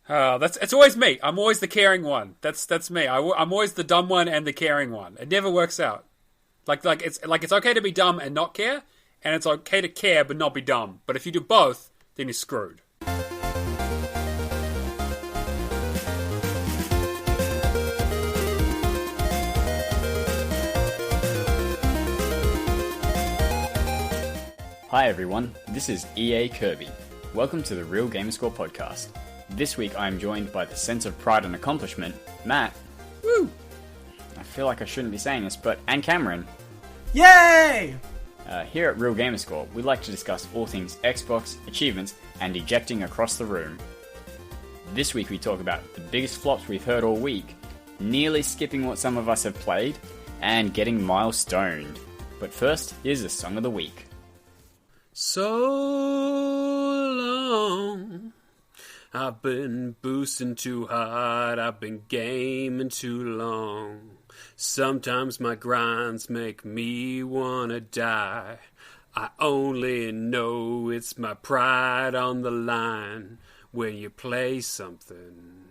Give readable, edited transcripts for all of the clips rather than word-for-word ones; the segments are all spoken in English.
It's always me. I'm always the caring one. That's me. I'm always the dumb one and the caring one. It never works out. It's okay to be dumb and not care, and it's okay to care but not be dumb. But if you do both, then you're screwed. Hi everyone, this is EA Kirby. Welcome to the Real Gamerscore podcast. This week I am joined by the sense of pride and accomplishment, Matt. Woo! I feel like I shouldn't be saying this, and Cameron. Yay! Here at Real Gamerscore, we like to discuss all things Xbox, achievements, and ejecting across the room. This week we talk about the biggest flops we've heard all week, nearly skipping what some of us have played, and getting milestoned. But first, here's the song of the week. So long, I've been boosting too hard, I've been gaming too long. Sometimes my grinds make me wanna die. I only know it's my pride on the line when you play something.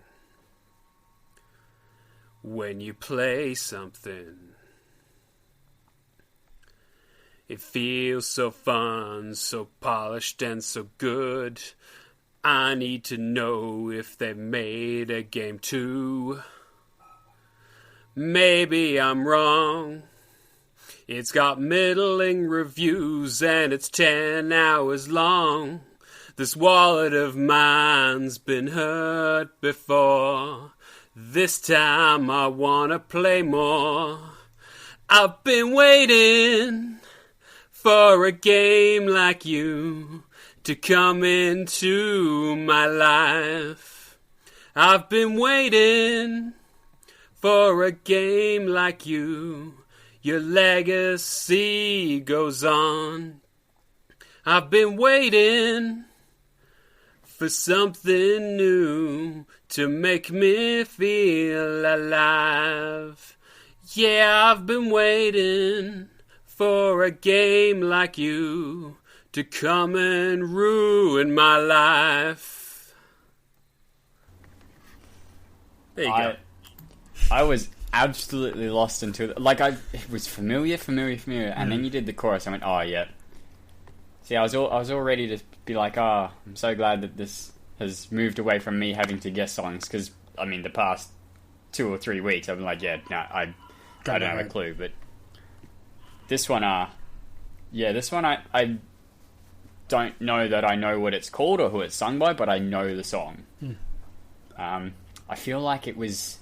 When you play something. It feels so fun, so polished and so good. I need to know if they made a game too. Maybe I'm wrong. It's got middling reviews and it's 10 hours long. This wallet of mine's been hurt before. This time I wanna play more. I've been waiting for a game like you to come into my life. I've been waiting for a game like you. Your legacy goes on. I've been waiting for something new to make me feel alive. Yeah, I've been waiting for a game like you to come and ruin my life. There you go. I was absolutely lost into it. It was familiar, and then you did the chorus. I went, oh yeah. See, I was all ready to be like, oh, I'm so glad that this has moved away from me having to guess songs, because I mean, the past 2 or 3 weeks, I've been like, yeah, no, I don't have a clue, but. This one, I don't know that I know what it's called or who it's sung by, but I know the song. I feel like it was,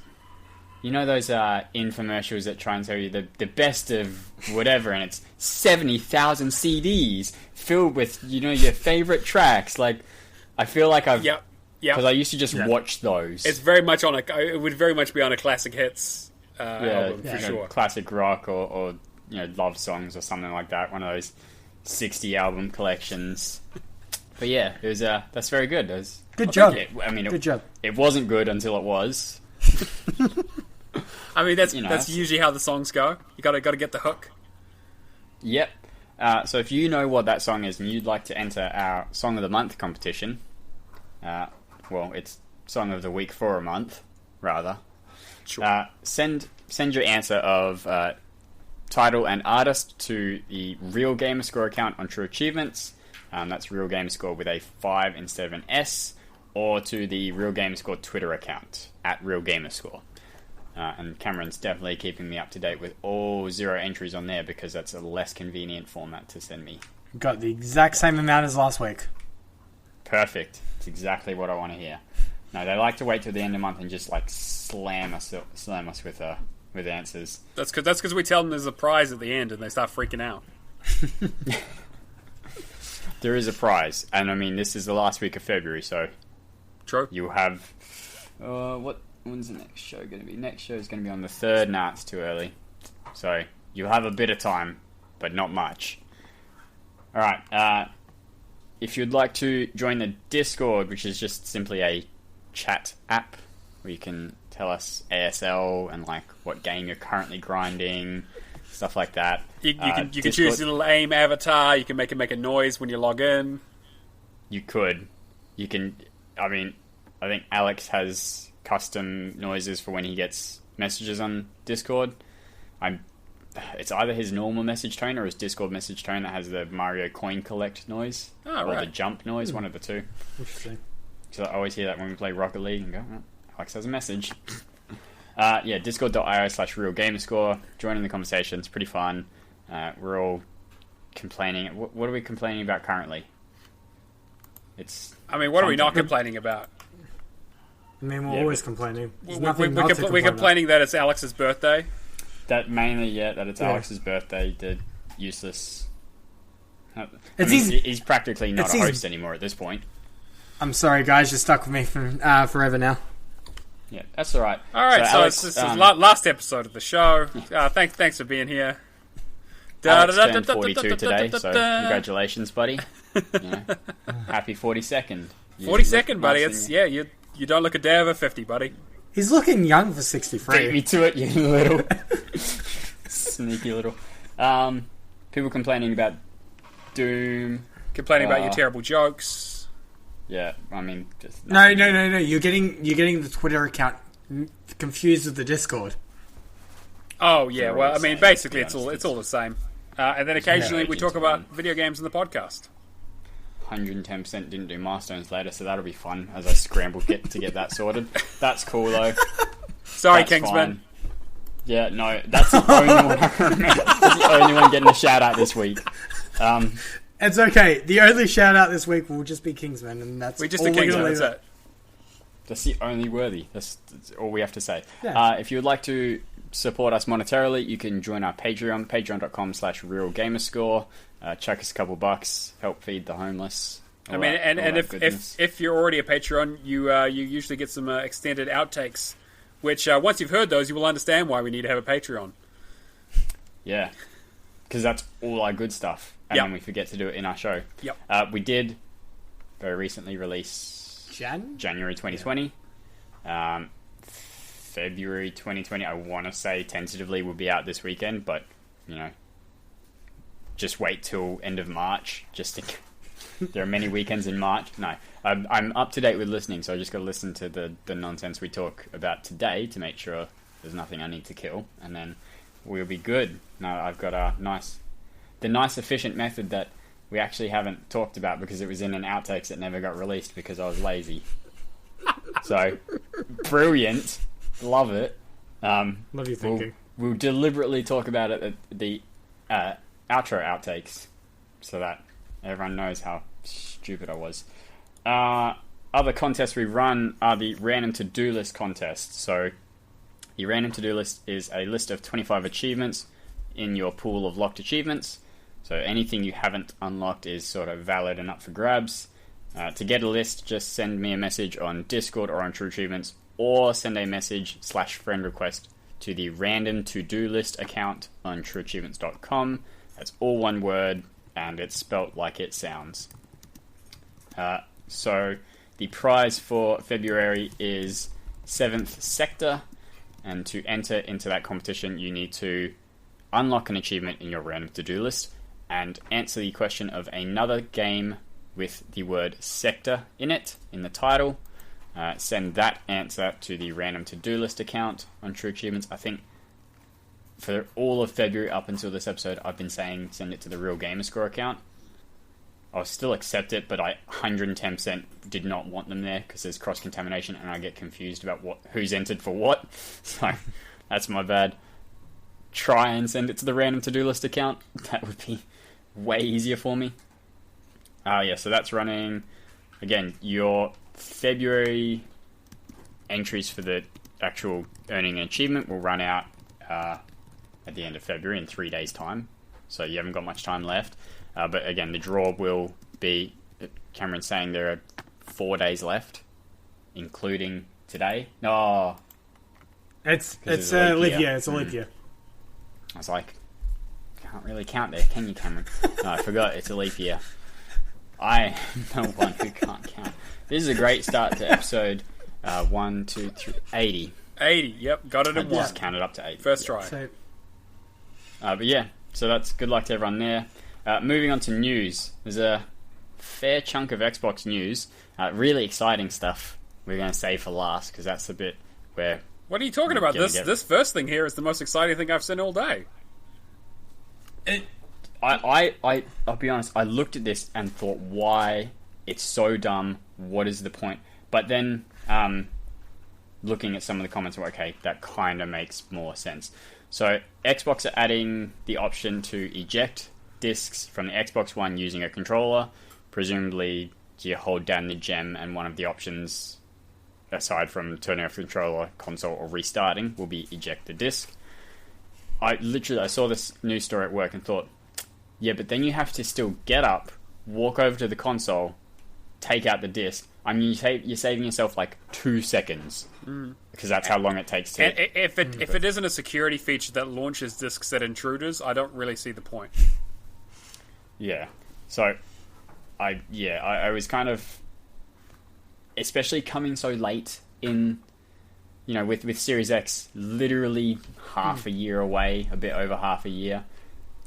you know those infomercials that try and tell you the best of whatever, and it's 70,000 CDs filled with, you know, your favorite tracks. Like, I feel like I've... Yep. Because I used to just watch those. It's very much it would very much be on a classic hits album, for sure. Classic rock or you know, love songs or something like that. One of those 60 album collections. But yeah, it was that's very good. Good job. Good job. It wasn't good until it was. I mean, that's usually how the songs go. You gotta get the hook. Yep. So if you know what that song is and you'd like to enter our Song of the Month competition, well, it's Song of the Week for a month, rather. Sure. Send your answer of title and artist to the Real Gamerscore account on True Achievements. That's Real Gamerscore with a 5 instead of an S, or to the Real Gamerscore Twitter account at Real Gamerscore. And Cameron's definitely keeping me up to date with all 0 entries on there, because that's a less convenient format to send me. Got the exact same amount as last week. Perfect. It's exactly what I want to hear. No, they like to wait till the end of the month and just like slam us with answers. That's because we tell them there's a prize at the end and they start freaking out. There is a prize, and I mean, this is the last week of February, so true. You have when's the next show going to be? Next show is going to be on the 3rd. Nah, it's too early. So you'll have a bit of time, but not much. All right. If you'd like to join the Discord, which is just simply a chat app where you can tell us ASL and like what game you're currently grinding, stuff like that. You can choose your little aim avatar. You can make it make a noise when you log in. You could. You can. I mean, I think Alex has custom noises for when he gets messages on Discord. It's either his normal message tone or his Discord message tone that has the Mario coin collect noise. Or the jump noise, one of the two. Interesting. So I always hear that when we play Rocket League and go, oh, Alex has a message. discord.io/realgamerscore. Join in the conversation. It's pretty fun. We're all complaining. What are we complaining about currently? What are we not complaining about? I mean, we're always complaining. We're complaining that it's Alex's birthday. That mainly, that it's Alex's birthday. The useless. He's practically not a host anymore at this point. I'm sorry, guys. You're stuck with me for forever now. Yeah, that's all right. All right, so Alex, this is last episode of the show. Thanks for being here. Alex turned 42 today, so congratulations, buddy. Happy 42nd. 42nd, buddy. You don't look a day over 50, buddy. He's looking young for 63. Beat me to it, you little sneaky little. People complaining about Doom, complaining about your terrible jokes. Yeah, I mean, just no. You're getting the Twitter account confused with the Discord. Oh yeah, well, I mean, basically it's all the same. And then occasionally we talk about video games in the podcast. 110% didn't do milestones later, so that'll be fun as I scramble to get that sorted. That's cool though. Sorry, that's Kingsman. Fine. Yeah, no, that's the only one I remember. That's the only one getting a shout out this week. It's okay. The only shout out this week will just be Kingsman, and that's we just all Kingsman. That's it. That's the only worthy. That's all we have to say. Yeah. If you would like to support us monetarily, you can join our Patreon, patreon.com/realgamerscore. Chuck us a couple bucks, help feed the homeless. If you're already a Patreon, you usually get some extended outtakes, which once you've heard those, you will understand why we need to have a Patreon. Yeah, because that's all our good stuff, and then we forget to do it in our show. Yep. We did very recently release January 2020. February 2020, I want to say tentatively will be out this weekend, but just wait till end of March. There are many weekends in March. No, I'm up to date with listening, so I just got to listen to the nonsense we talk about today to make sure there's nothing I need to kill, and then we'll be good. Now I've got the nice efficient method that we actually haven't talked about because it was in an outtakes that never got released because I was lazy. So brilliant, love it. Love your thinking. We'll deliberately talk about it at the outro outtakes so that everyone knows how stupid I was. Other contests we run are the random to-do list contest. So the random to-do list is a list of 25 achievements in your pool of locked achievements. So anything you haven't unlocked is sort of valid and up for grabs. To get a list, just send me a message on Discord or on True Achievements, or send a message/friend request to the random to-do list account on trueachievements.com. That's all one word, and it's spelt like it sounds. So the prize for February is 7th Sector, and to enter into that competition, you need to unlock an achievement in your random to-do list and answer the question of another game with the word sector in it, in the title. Send that answer to the random to-do list account on True Achievements. I think for all of February up until this episode, I've been saying send it to the Real Gamerscore account. I'll still accept it, but I 110% did not want them there because there's cross-contamination and I get confused about who's entered for what. So that's my bad. Try and send it to the random to-do list account. That would be way easier for me. So that's running. Again, your February entries for the actual earning an achievement will run out at the end of February in 3 days' time. So you haven't got much time left. But again, the draw will be, Cameron's saying there are 4 days left, including today. No. It's a leap year. It's a leap year. I was like, can't really count there, can you, Cameron? No, I forgot it's a leap year. I am the one who can't count. This is a great start to episode 80. 80, yep, got it in one. Just counted up to 80. First try. But yeah, so that's good luck to everyone there. Moving on to news. There's a fair chunk of Xbox news. Really exciting stuff we're going to save for last, because that's the bit where... What are you talking about? This first thing here is the most exciting thing I've seen all day. I'll be honest, I looked at this and thought, why? It's so dumb. What is the point? But then, looking at some of the comments, okay, that kind of makes more sense. So, Xbox are adding the option to eject discs from the Xbox One using a controller. Presumably, you hold down the gem, and one of the options, aside from turning off the controller, console, or restarting, will be eject the disc. I saw this news story at work and thought, yeah, but then you have to still get up, walk over to the console, take out the disc. I mean, you're saving yourself like 2 seconds, because that's how long it takes to... And if it isn't a security feature that launches discs at intruders, I don't really see the point. Yeah. So, I was kind of... Especially coming so late in... with Series X literally half a year away, a bit over half a year,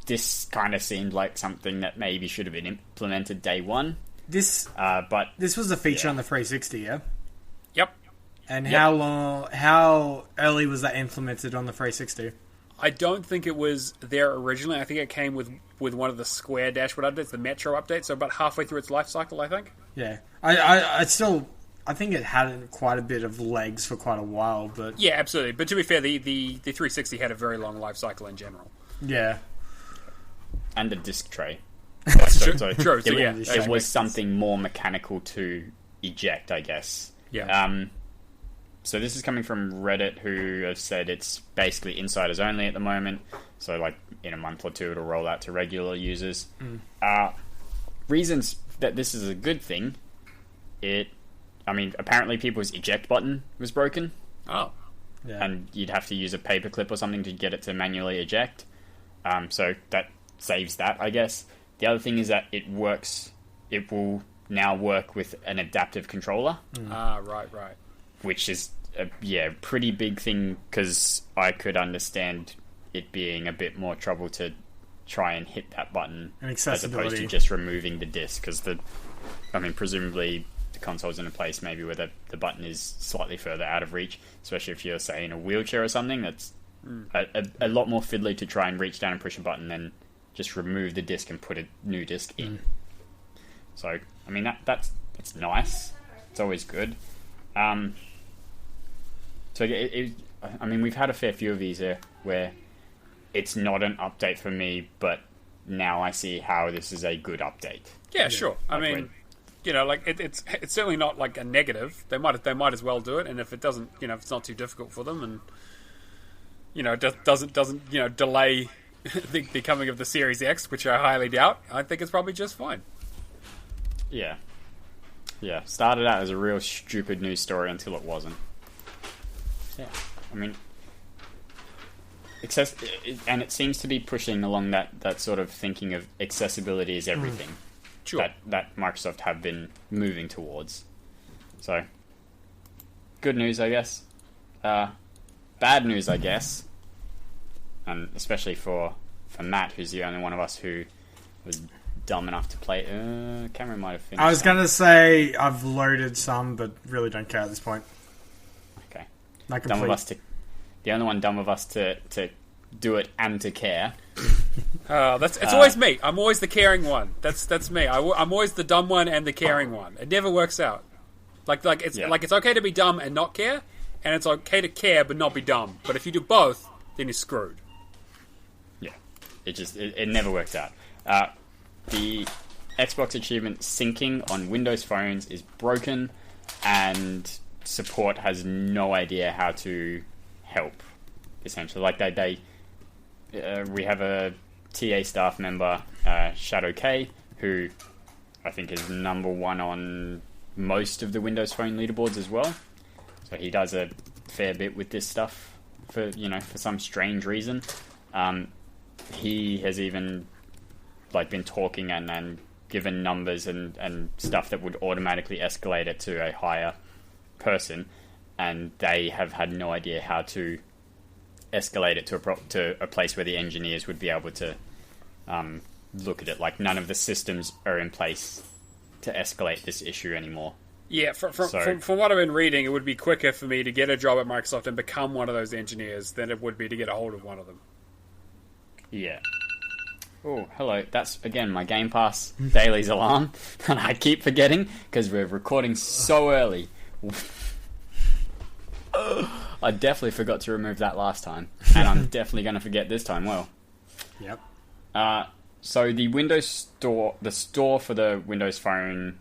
this kind of seemed like something that maybe should have been implemented day one. This was a feature on the 360, yeah? Yep. And how early was that implemented on the 360? I don't think it was there originally. I think it came with one of the Square dashboard updates, the Metro update, so about halfway through its life cycle, I think. Yeah. I think it had quite a bit of legs for quite a while, but... Yeah, absolutely. But to be fair, the 360 had a very long life cycle in general. Yeah. And the disc tray. True. It was something more mechanical to eject, I guess. Yeah. So this is coming from Reddit, who have said it's basically insiders only at the moment. So, like, in a month or two, it'll roll out to regular users. Reasons that this is a good thing. Apparently people's eject button was broken. Oh. Yeah. And you'd have to use a paperclip or something to get it to manually eject. So that saves that, I guess. The other thing is that it will now work with an adaptive controller. Right. Which is a pretty big thing, because I could understand it being a bit more trouble to try and hit that button as opposed to just removing the disc, because presumably the console's in a place maybe where the button is slightly further out of reach, especially if you're, say, in a wheelchair or something. That's a lot more fiddly to try and reach down and push a button than just remove the disc and put a new disc in. So, that's nice. It's always good. We've had a fair few of these here where it's not an update for me, but now I see how this is a good update. Yeah, sure. It's certainly not like a negative. They might as well do it, and if it doesn't, if it's not too difficult for them, and it doesn't delay the coming of the Series X, which I highly doubt, I think it's probably just fine. Yeah. Started out as a real stupid news story until it wasn't. Yeah, and it seems to be pushing along that sort of thinking of accessibility is everything. Sure. That Microsoft have been moving towards. So, good news, I guess. Bad news, I guess. And especially for Matt, who's the only one of us who was dumb enough to play. Cameron might have finished. I was going to say I've loaded some, but really don't care at this point. Okay. Not dumb complete. of us the only one dumb of us to do it and to care. It's always me. I'm always the caring one. That's me. I'm always the dumb one and the caring one. It never works out. It's okay to be dumb and not care, and it's okay to care but not be dumb. But if you do both, then you're screwed. Yeah, it never works out. The Xbox achievement syncing on Windows phones is broken, and support has no idea how to help. Essentially, we have a TA staff member, Shadow K, who I think is number one on most of the Windows Phone leaderboards as well. So he does a fair bit with this stuff for some strange reason. He has even been talking and given numbers and stuff that would automatically escalate it to a higher person, and they have had no idea how to escalate it to a place where the engineers would be able to look at it. None of the systems are in place to escalate this issue anymore. Yeah, So- from what I've been reading, it would be quicker for me to get a job at Microsoft and become one of those engineers than it would be to get a hold of one of them. Yeah. Oh, hello. That's, again, my Game Pass Daily's alarm. And I keep forgetting because we're recording so early. I definitely forgot to remove that last time. And I'm definitely going to forget this time. Well, Yep. so the Windows Store, the store for the Windows Phone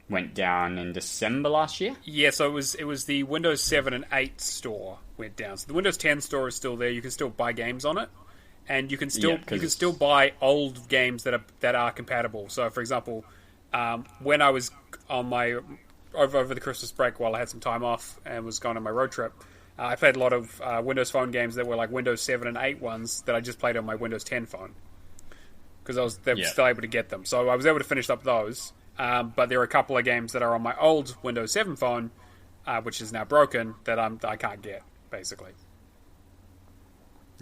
went down in December last year? Yeah, so it was the Windows 7 and 8 store went down. So the Windows 10 store is still there. You can still buy games on it, and you can still buy old games that are compatible. So, for example, when I was on my over the Christmas break while I had some time off and was going on my road trip, I played a lot of Windows Phone games that were like Windows 7 and 8 ones that I just played on my Windows 10 phone because I was still able to get them. So I was able to finish up those. But there are a couple of games that are on my old Windows 7 phone, which is now broken, that I can't get, basically.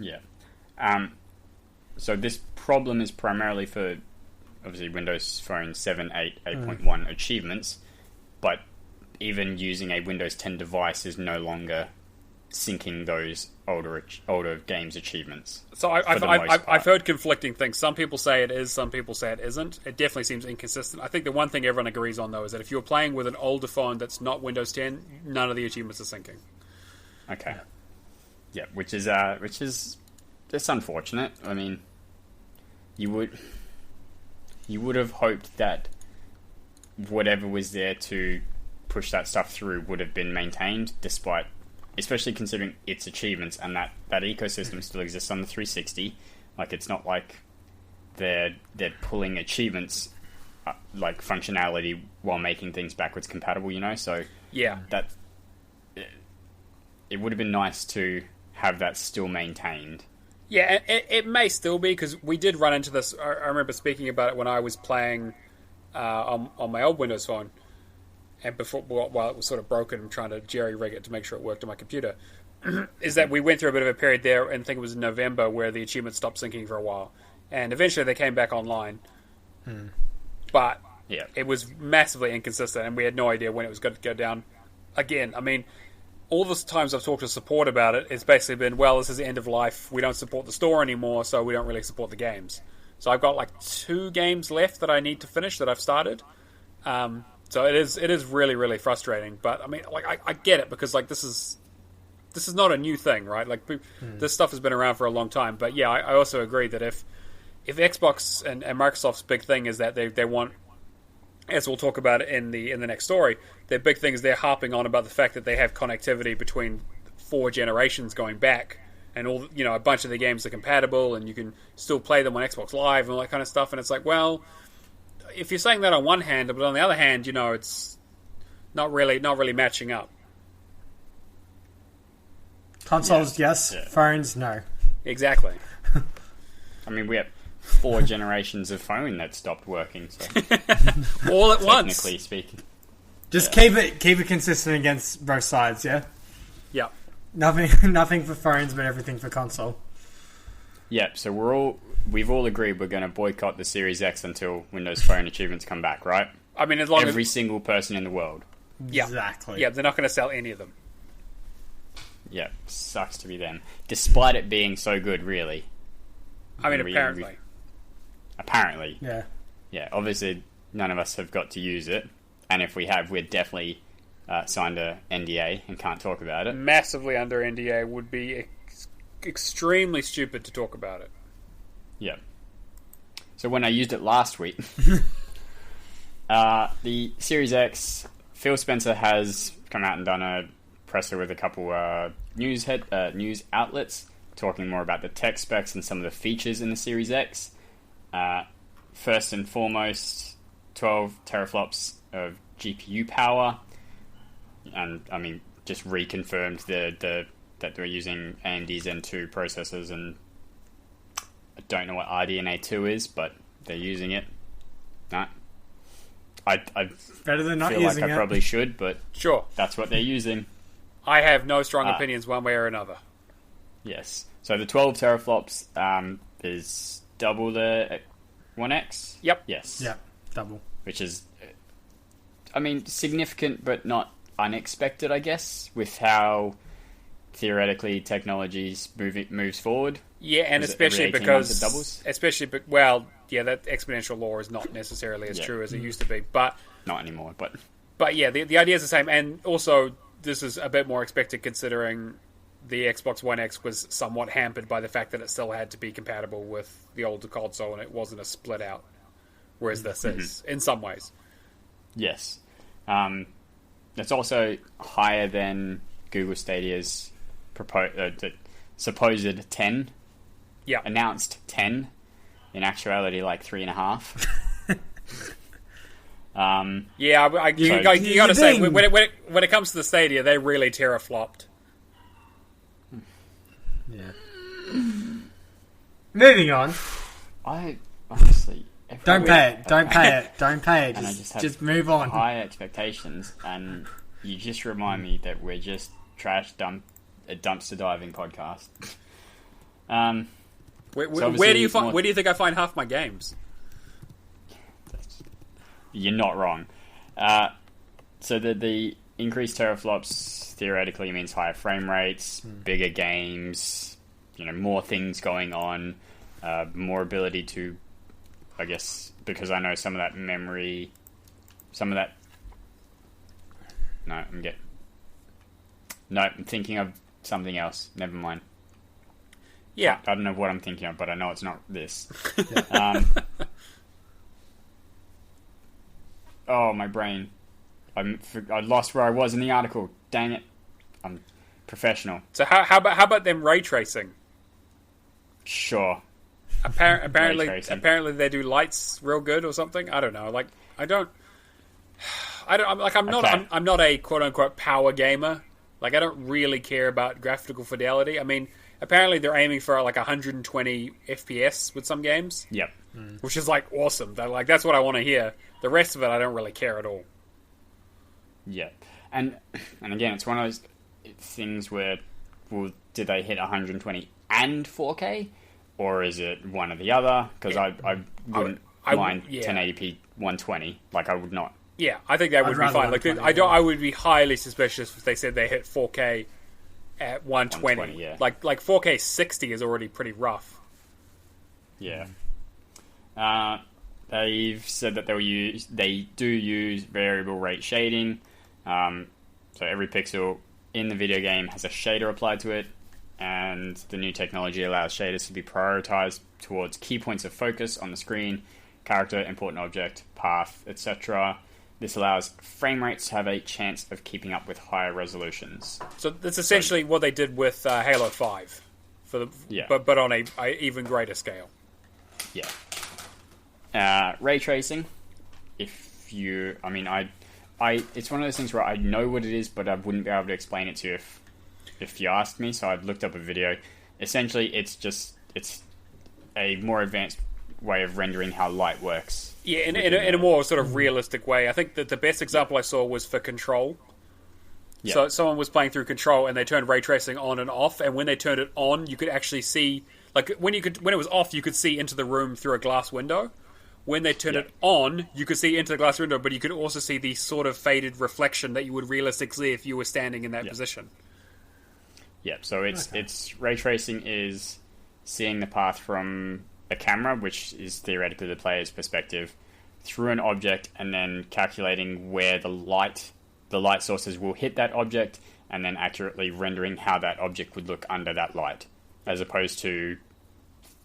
Yeah. So this problem is primarily for, obviously, Windows Phone 7, 8, 8.1 achievements, but even using a Windows 10 device is no longer syncing those older games achievements. So I've heard conflicting things. Some people say it is, some people say it isn't. It definitely seems inconsistent. I think the one thing everyone agrees on, though, is that if you're playing with an older phone that's not Windows 10, none of the achievements are syncing. Okay. Yeah, which is it's unfortunate. I mean, you would have hoped that whatever was there to push that stuff through would have been maintained, despite, especially considering its achievements and that ecosystem still exists on the 360. Like, it's not like they're pulling achievements like functionality while making things backwards compatible, you know. So yeah, that it would have been nice to have that still maintained. Yeah, it may still be, because we did run into this. I remember speaking about it when I was playing on my old Windows phone, and before, while it was sort of broken, and trying to jerry-rig it to make sure it worked on my computer, is that we went through a bit of a period there, and I think it was in November, where the achievements stopped syncing for a while. And eventually they came back online. But Yeah. it was massively inconsistent, and we had no idea when it was going to go down again. I mean, all the times I've talked to support about it, it's basically been, well, this is the end of life. We don't support the store anymore, so we don't really support the games. So I've got like 2 games left that I need to finish that I've started. So it is really, really frustrating. But I mean, like, I get it, because like this is not a new thing, right? Like this stuff has been around for a long time. But yeah, I also agree that if Xbox and Microsoft's big thing is that they want, as we'll talk about in the next story, their big thing is they're harping on about the fact that they have connectivity between 4 generations going back, and all, you know, a bunch of the games are compatible, and you can still play them on Xbox Live and all that kind of stuff. And it's like, well, if you're saying that on one hand, but on the other hand, you know, it's not really matching up. Consoles, yes. Yeah. Phones, no. Exactly. I mean, we have 4 generations of phone that stopped working, so all at once. Technically speaking, just keep it consistent against both sides. Yeah. Yeah. Nothing for phones, but everything for console. Yep. So we've all agreed we're going to boycott the Series X until Windows Phone achievements come back, right? I mean, as long every single person in the world. Yeah. Exactly. Yeah, they're not going to sell any of them. Yeah, sucks to be them, despite it being so good, really. I mean, apparently. Apparently. Yeah. Yeah, obviously none of us have got to use it, and if we have, we're definitely signed a NDA and can't talk about it. Massively under NDA, would be extremely stupid to talk about it. Yeah. So when I used it last week, the Series X, Phil Spencer has come out and done a presser with a couple news outlets talking more about the tech specs and some of the features in the Series X. First and foremost, 12 teraflops of GPU power, and I mean, just reconfirmed that they're using AMD Zen 2 processors, and I don't know what RDNA 2 is, but they're using it. No, I better than not feel using like I probably should, but sure, that's what they're using. I have no strong opinions one way or another. Yes. So the 12 teraflops is double the 1X? Yep. Yes. Yeah, double. Which is, I mean, significant but not unexpected, I guess, with how theoretically technologies moves forward. Yeah, and especially because it doubles. That exponential law is not necessarily as true as it used to be, but not anymore. But yeah, the idea is the same, and also this is a bit more expected considering the Xbox One X was somewhat hampered by the fact that it still had to be compatible with the older console, and it wasn't a split out, whereas this is in some ways. Yes, it's also higher than Google Stadia's supposed 10. Yeah, announced 10. In actuality, like 3.5. You got to say when it comes to the Stadia, they really teraflopped. Yeah. Moving on. I honestly don't pay it. Don't pay it. And just move on. High expectations, and you just remind me that we're just a dumpster diving podcast. Where do you think I find half my games? You're not wrong. So the increased teraflops theoretically means higher frame rates, bigger games, more things going on, more ability to, I guess, because I know some of that memory, I'm thinking of something else. Never mind. Yeah. I don't know what I'm thinking of, but I know it's not this. Oh, my brain. I lost where I was in the article. Dang it. I'm professional. So how about them ray tracing? Sure. Apparently they do lights real good or something. I don't know. I'm not a quote unquote power gamer. I don't really care about graphical fidelity. I mean, apparently they're aiming for 120 FPS with some games. Yep. Which is awesome. That's what I want to hear. The rest of it I don't really care at all. Yeah. And again, it's one of those things where, did they hit 120 and 4K? Or is it one or the other? Because I wouldn't mind 1080p 120. I would not. Yeah, I think that would be fine. I would be highly suspicious if they said they hit 4K at 120. Yeah. 4K 60 is already pretty rough. Yeah. They've said that they do use variable rate shading. So every pixel in the video game has a shader applied to it, and the new technology allows shaders to be prioritized towards key points of focus on the screen, character, important object, path, etc. This allows frame rates to have a chance of keeping up with higher resolutions. So that's essentially what they did with Halo 5, but on a even greater scale. Yeah. Ray tracing. It's one of those things where I know what it is, but I wouldn't be able to explain it to you if you asked me. So I'd looked up a video. Essentially, it's a more advanced way of rendering how light works. Yeah, in a more sort of realistic way. I think that the best example I saw was for Control. Yep. So someone was playing through Control and they turned ray tracing on and off, and when they turned it on, you could actually see, when it was off, you could see into the room through a glass window. When they turned it on, you could see into the glass window, but you could also see the sort of faded reflection that you would realistically see if you were standing in that position. Yep. So it's ray tracing is seeing the path from a camera, which is theoretically the player's perspective, through an object, and then calculating where the light sources will hit that object, and then accurately rendering how that object would look under that light, as opposed to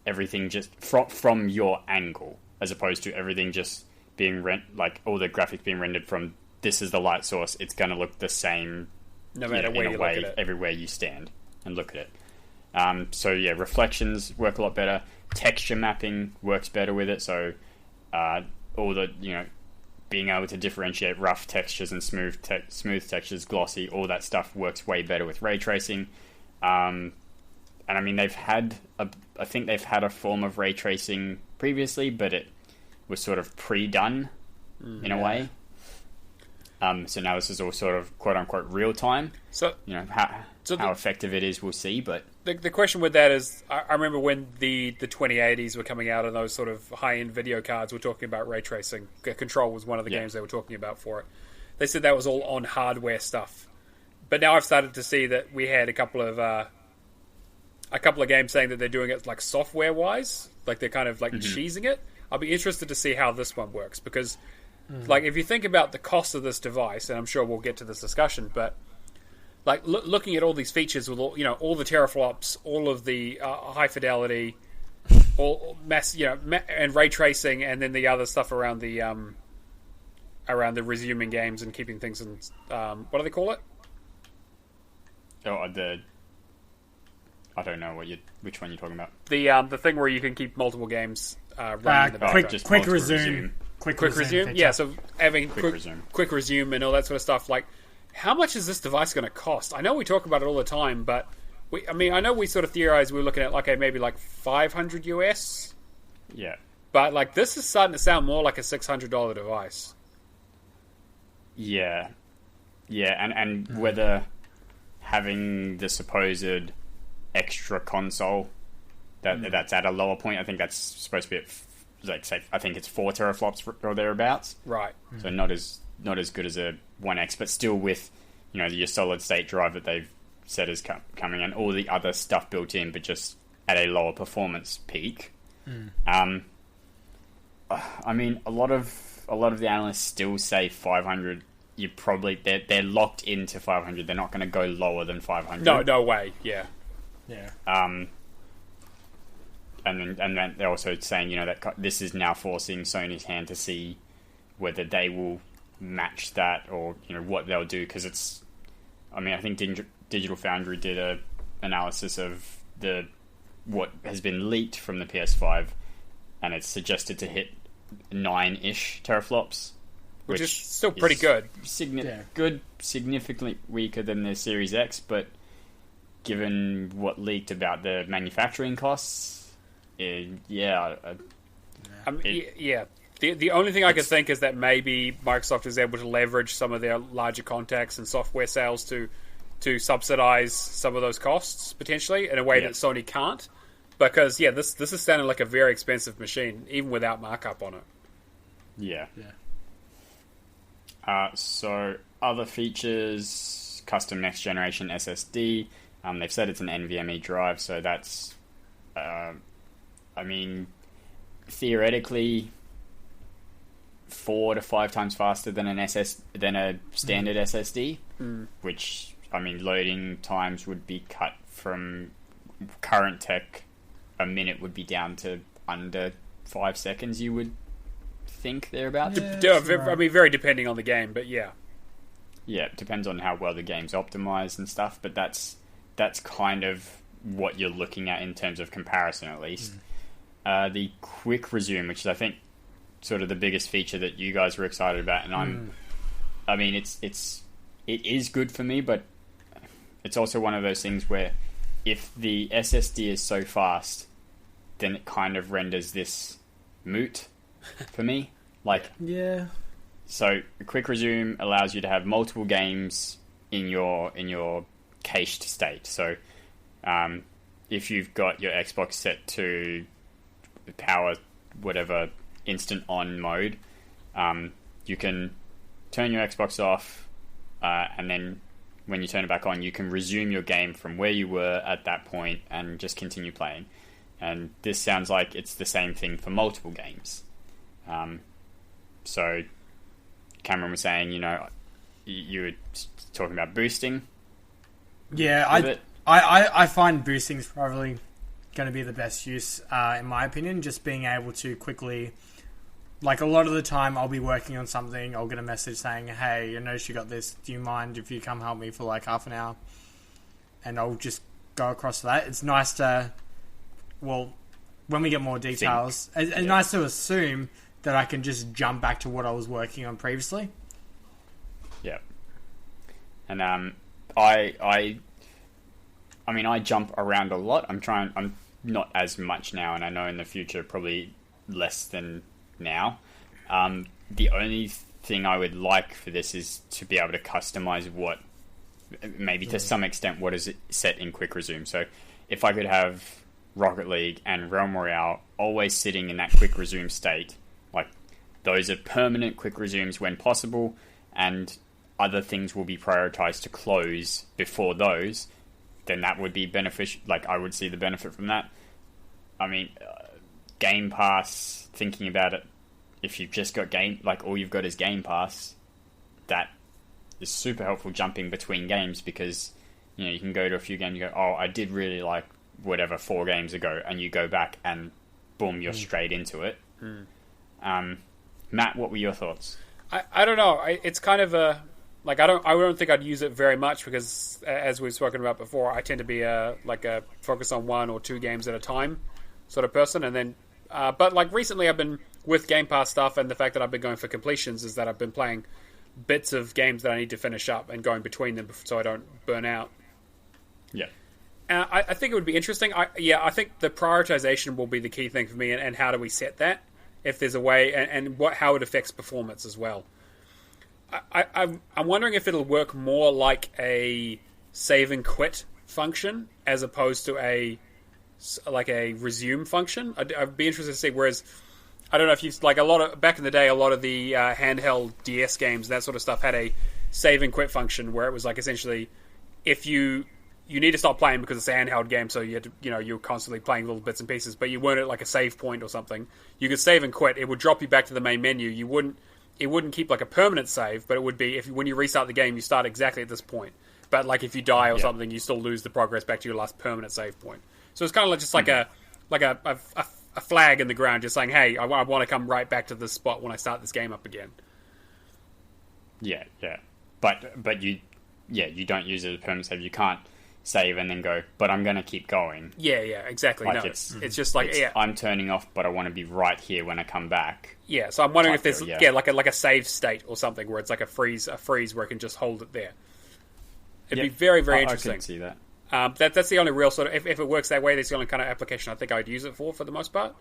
everything just from your angle, as opposed to everything just being all the graphics being rendered from this is the light source. It's going to look the same, no matter where you look at it, everywhere you stand and look at it. Reflections work a lot better. Texture mapping works better with it, so all the being able to differentiate rough textures and smooth textures, glossy, all that stuff works way better with ray tracing. And I mean, I think they've had a form of ray tracing previously, but it was sort of pre-done in a way. So now this is all sort of quote unquote real time. So how effective it is, we'll see. But the question with that is, I remember when the 2080s were coming out and those sort of high-end video cards were talking about ray tracing. Control was one of the games they were talking about for it. they said that was all on hardware stuff. But now I've started to see that we had a couple of games saying that they're doing it like software wise, like they're kind of like cheesing it. I'll be interested to see how this one works because, like, if you think about the cost of this device, and I'm sure we'll get to this discussion, but like looking at all these features with all the teraflops, all of the high fidelity, all mass, and ray tracing, and then the other stuff around the resuming games and keeping things in what do they call it? Oh, I don't know which one you're talking about. The thing where you can keep multiple games running in the background. Quick resume. Quick resume. Yeah, so having quick resume and all that sort of stuff. Like, how much is this device going to cost? I know we talk about it all the time, but I know we sort of theorized we were looking at maybe like $500 US. Yeah. But like this is starting to sound more like a $600 device. Yeah. Yeah, and whether having the supposed extra console that's at a lower point, I think that's supposed to be at, I think it's 4 teraflops or thereabouts. Right. So not as good as a 1X, but still with your solid state drive that they've said is coming and all the other stuff built in, but just at a lower performance peak. I mean, a lot of the analysts still say 500. They're locked into 500. They're not going to go lower than 500. No way. Yeah. And then they're also saying that this is now forcing Sony's hand to see whether they will match that or what they'll do, because it's. I mean, I think Digital Foundry did a analysis of what has been leaked from the PS5, and it's suggested to hit 9-ish teraflops. Which is still pretty good. Significantly weaker than the Series X, but given what leaked about the manufacturing costs, The only thing I could think is that maybe Microsoft is able to leverage some of their larger contacts and software sales to subsidize some of those costs, potentially, in a way that Sony can't. Because, this is sounding like a very expensive machine, even without markup on it. Yeah. So, other features, custom next generation SSD. They've said it's an NVMe drive, so that's, theoretically 4 to 5 times faster than a standard SSD, which, loading times would be cut from current tech. A minute would be down to under 5 seconds, you would think thereabouts. Very depending on the game, but yeah. Yeah, it depends on how well the game's optimized and stuff, but that's kind of what you're looking at in terms of comparison, at least. The quick resume, which is, I think, sort of the biggest feature that you guys were excited about, and it is good for me, but it's also one of those things where if the SSD is so fast, then it kind of renders this moot for me. So a quick resume allows you to have multiple games in your cached state. So if you've got your Xbox set to power whatever instant on mode, you can turn your Xbox off, and then when you turn it back on, you can resume your game from where you were at that point and just continue playing. And this sounds like it's the same thing for multiple games. So Cameron was saying, you were talking about boosting. Yeah, I find boosting is probably going to be the best use, in my opinion. Just being able to quickly, like, a lot of the time I'll be working on something, I'll get a message saying, hey, I noticed you got this, do you mind if you come help me for like half an hour? And I'll just go across to that. It's nice to, when we get more details, it's nice to assume that I can just jump back to what I was working on previously. Yeah. And I jump around a lot. I'm not as much now, and I know in the future probably less than now. The only thing I would like for this is to be able to customize what, maybe to some extent, what is set in quick resume. So if I could have Rocket League and Realm Royale always sitting in that quick resume state, like those are permanent quick resumes when possible, and other things will be prioritized to close before those, then that would be beneficial. Like, I would see the benefit from that. I mean, Game Pass, thinking about it, if you've just got all you've got is Game Pass, that is super helpful jumping between games, because, you know, you can go to a few games and go, oh, I did really like whatever 4 games ago, and you go back and boom, you're straight into it. Matt, what were your thoughts? I don't know. It's kind of a... Like, I don't think I'd use it very much, because, as we've spoken about before, I tend to be a focus on 1 or 2 games at a time sort of person. And then, but like recently I've been with Game Pass stuff, and the fact that I've been going for completions is that I've been playing bits of games that I need to finish up and going between them so I don't burn out. Yeah. I think it would be interesting. I think the prioritization will be the key thing for me, and how do we set that? If there's a way, and how it affects performance as well. I'm wondering if it'll work more like a save and quit function as opposed to a resume function. I'd be interested to see. Whereas, I don't know if you've back in the day, a lot of the handheld DS games, that sort of stuff, had a save and quit function where it was like essentially, if you need to stop playing because it's a handheld game, so you had to, you're constantly playing little bits and pieces, but you weren't at like a save point or something. You could save and quit. It would drop you back to the main menu. It wouldn't keep like a permanent save, but it would be when you restart the game, you start exactly at this point. But like if you die or something, you still lose the progress back to your last permanent save point. So it's kind of like just like a flag in the ground, just saying, "Hey, I want to come right back to this spot when I start this game up again." Yeah, but you don't use it as a permanent save. You can't save and then go, but I'm going to keep going. Yeah, exactly. Like no, it's just like I'm turning off, but I want to be right here when I come back. Yeah, so I'm wondering if there's like a save state or something where it's like a freeze where I can just hold it there. It'd be very, very interesting. I can see that. That's the only real sort of, if it works that way, that's the only kind of application I think I'd use it for the most part.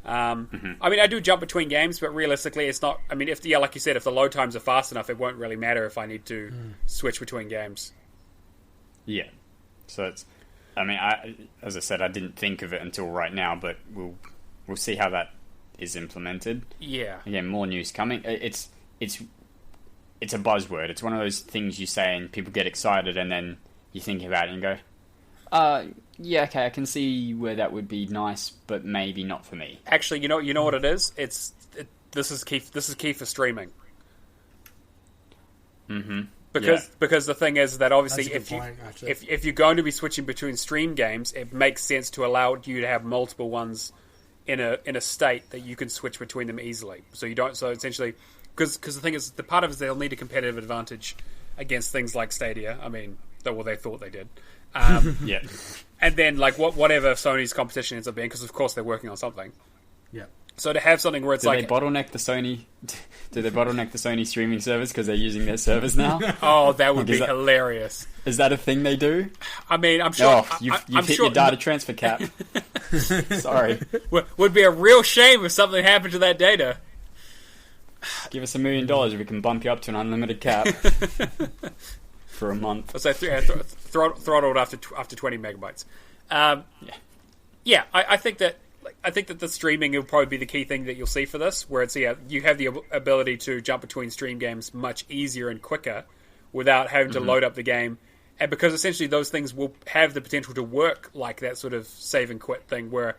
I mean, I do jump between games, but realistically, it's not. I mean, like you said, if the load times are fast enough, it won't really matter if I need to switch between games. Yeah. So it's, I mean, as I said, I didn't think of it until right now, but we'll see how that is implemented. Yeah. Again, more news coming. It's a buzzword. It's one of those things you say and people get excited, and then you think about it and go, yeah, okay, I can see where that would be nice, but maybe not for me. Actually, you know what it is? This is key for streaming. Mm-hmm. Because the thing is that obviously if you're going to be switching between stream games, it makes sense to allow you to have multiple ones in a state that you can switch between them easily. So you don't. So essentially, because the thing is, the part of it is they'll need a competitive advantage against things like Stadia. I mean, they thought they did. Yeah. And then like whatever Sony's competition ends up being, because of course they're working on something. Yeah. So to have something where it's Do they bottleneck the Sony streaming service because they're using their servers now? Oh, that would be hilarious. Is that a thing they do? I mean, I'm sure. You've hit your data transfer cap. Sorry. Would be a real shame if something happened to that data. Give us $1 million if we can bump you up to an unlimited cap for a month. So throttled after 20 megabytes. Yeah, I think that the streaming will probably be the key thing that you'll see for this, where it's you have the ability to jump between stream games much easier and quicker without having to load up the game, and because essentially those things will have the potential to work like that sort of save and quit thing, where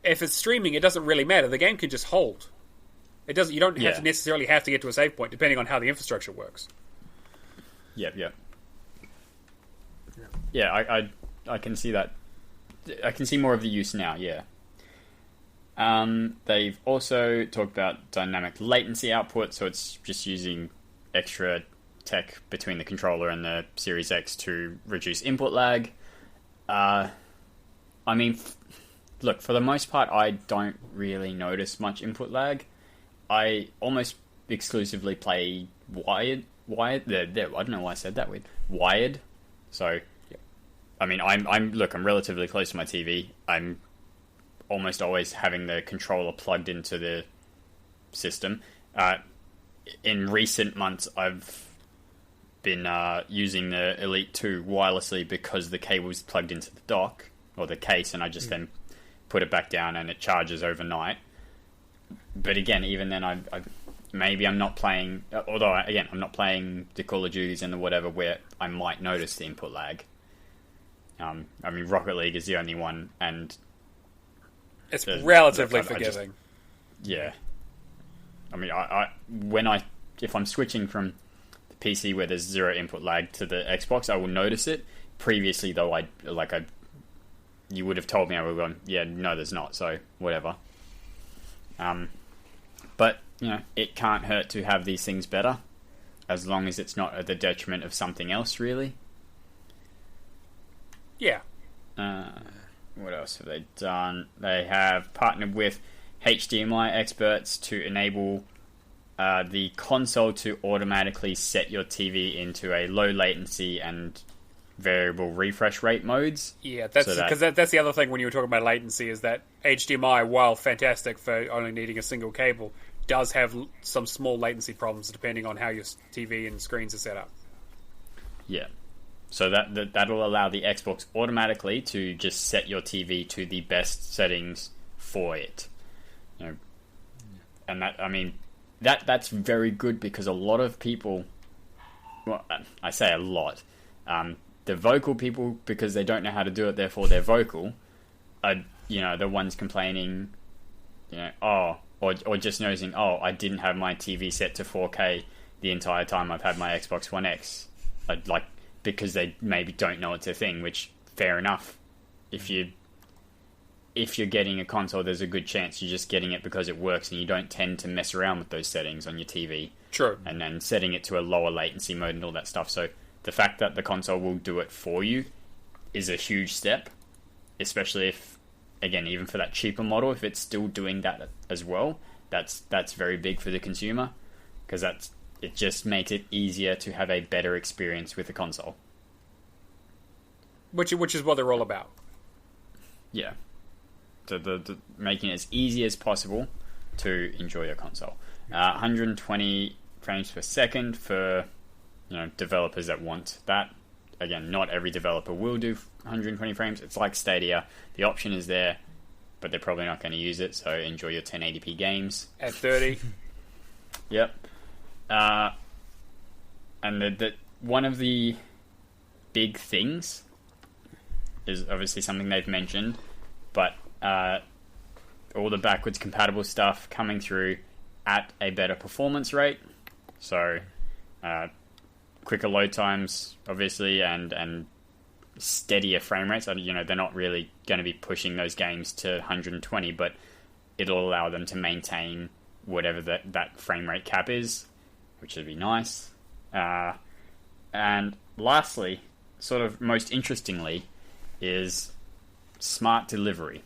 if it's streaming, it doesn't really matter. The game can just hold. It doesn't. You don't have to necessarily have to get to a save point, depending on how the infrastructure works. Yeah, I can see that. I can see more of the use now. Yeah. They've also talked about dynamic latency output, so it's just using extra tech between the controller and the Series X to reduce input lag. I mean, look, for the most part, I don't really notice much input lag. I almost exclusively play wired. I don't know why I said that with wired. So, I mean, I'm relatively close to my TV. I'm almost always having the controller plugged into the system. In recent months, I've been using the Elite 2 wirelessly because the cable's plugged into the dock or the case, and I just then put it back down and it charges overnight. But again, even then, maybe I'm not playing. Although again, I'm not playing the Call of Duties and the whatever where I might notice the input lag. I mean, Rocket League is the only one, and it's relatively forgiving. Yeah. I mean, if I'm switching from the PC where there's zero input lag to the Xbox, I will notice it. Previously, though, you would have told me, I would have gone, yeah, no, there's not, so whatever. But, it can't hurt to have these things better, as long as it's not at the detriment of something else, really. Yeah. What else have they done? They have partnered with HDMI experts to enable the console to automatically set your TV into a low latency and variable refresh rate modes. Yeah, that's the other thing when you were talking about latency, is that HDMI, while fantastic for only needing a single cable, does have some small latency problems depending on how your TV and screens are set up. Yeah. So that'll allow the Xbox automatically to just set your TV to the best settings for it. And that's very good, because a lot of people, well, I say a lot, the vocal people, because they don't know how to do it, therefore they're vocal, are the ones complaining, or just noticing, I didn't have my TV set to 4K the entire time I've had my Xbox One X. Because they maybe don't know it's a thing, which, fair enough. If you're getting a console, there's a good chance you're just getting it because it works, and you don't tend to mess around with those settings on your TV. True. And then setting it to a lower latency mode and all that stuff. So the fact that the console will do it for you is a huge step, especially if, again, even for that cheaper model, if it's still doing that as well, that's very big for the consumer, because it just makes it easier to have a better experience with the console. Which is what they're all about. Yeah. So the making it as easy as possible to enjoy your console. 120 frames per second for developers that want that. Again, not every developer will do 120 frames. It's like Stadia. The option is there, but they're probably not going to use it, so enjoy your 1080p games. At 30. Yep. And the one of the big things is obviously something they've mentioned, but all the backwards compatible stuff coming through at a better performance rate. So quicker load times, obviously, and steadier frame rates. They're not really going to be pushing those games to 120, but it'll allow them to maintain whatever that frame rate cap is, which would be nice. And lastly, sort of most interestingly, is smart delivery,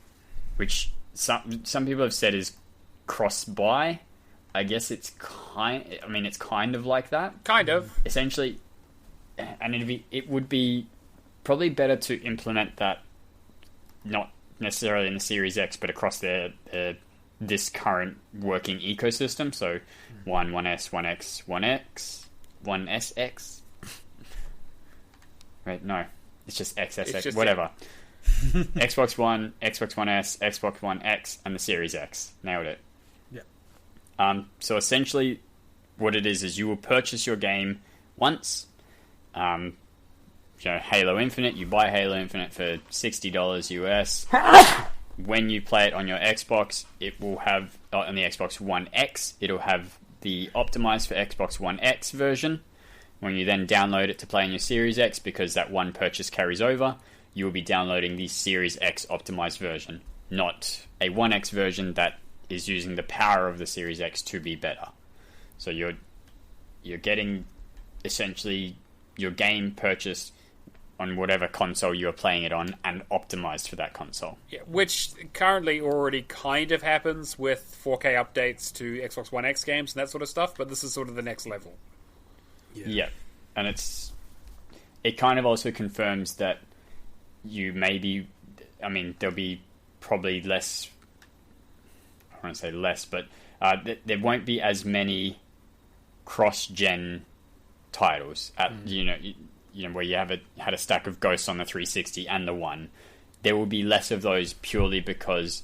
which some people have said is cross-buy. I guess it's kind of like that. Kind of. Essentially, and it would be probably better to implement that, not necessarily in the Series X, but across this current working ecosystem. So 1S, 1X, 1X, 1SX. Right, no. It's just XSX, whatever. Xbox One, Xbox One S, Xbox One X, and the Series X. Nailed it. Yeah. So essentially, what it is you will purchase your game once. Halo Infinite, you buy Halo Infinite for $60 US. When you play it on your Xbox, it will have, on the Xbox One X, it'll have the optimized for Xbox One X version. When you then download it to play on your Series X, because that one purchase carries over, you will be downloading the Series X optimized version, not a 1X version that is using the power of the Series X to be better. So you're getting essentially your game purchased on whatever console you're playing it on and optimized for that console. Yeah, which currently already kind of happens with 4K updates to Xbox One X games and that sort of stuff, but this is sort of the next level. Yeah. And it kind of also confirms that there'll be probably less, I don't want to say less, but there won't be as many cross-gen titles at, where you had a stack of Ghosts on the 360 and the One. There will be less of those purely because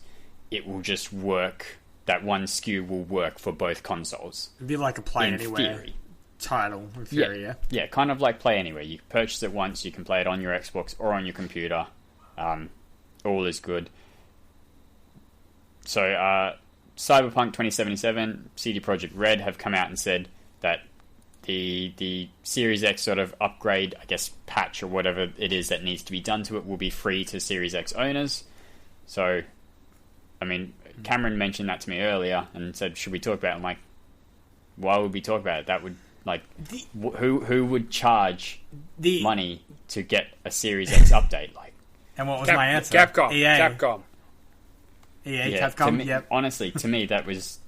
it will just work that one SKU will work for both consoles. It'd be like a Play in Anywhere theory. title, in theory, yeah. Yeah, kind of like Play Anywhere. You purchase it once, you can play it on your Xbox or on your computer. All is good. So, Cyberpunk 2077, CD Projekt Red have come out and said that the Series X sort of upgrade, I guess, patch or whatever it is that needs to be done to it will be free to Series X owners. So, I mean, Cameron mentioned that to me earlier and said, should we talk about it? I'm like, why would we talk about it? That would, like, who would charge money to get a Series X update? Like, and what was my answer? Capcom. EA. Capcom, yep. Honestly, to me, that was,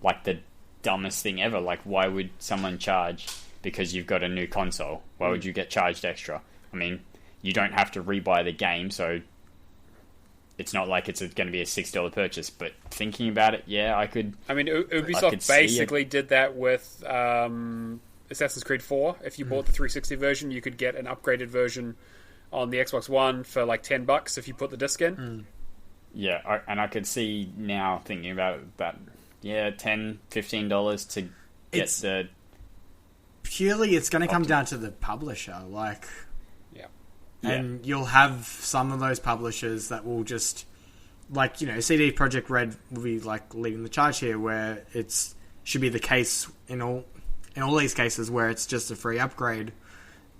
like, the dumbest thing ever. Like, why would someone charge because you've got a new console? Why would you get charged extra? I mean, you don't have to rebuy the game, so it's not like it's going to be a $6 purchase. But thinking about it, yeah, I could. I mean, Ubisoft basically did that with Assassin's Creed 4. If you bought the 360 version, you could get an upgraded version on the Xbox One for like $10 if you put the disc in. Yeah, and I could see now, thinking about it, that $10, $15 to get the... Purely, it's going to come down to the publisher, like... And you'll have some of those publishers that will just... Like, you know, CD Projekt Red will be, like, leading the charge here, where it's should be the case in all these cases where it's just a free upgrade.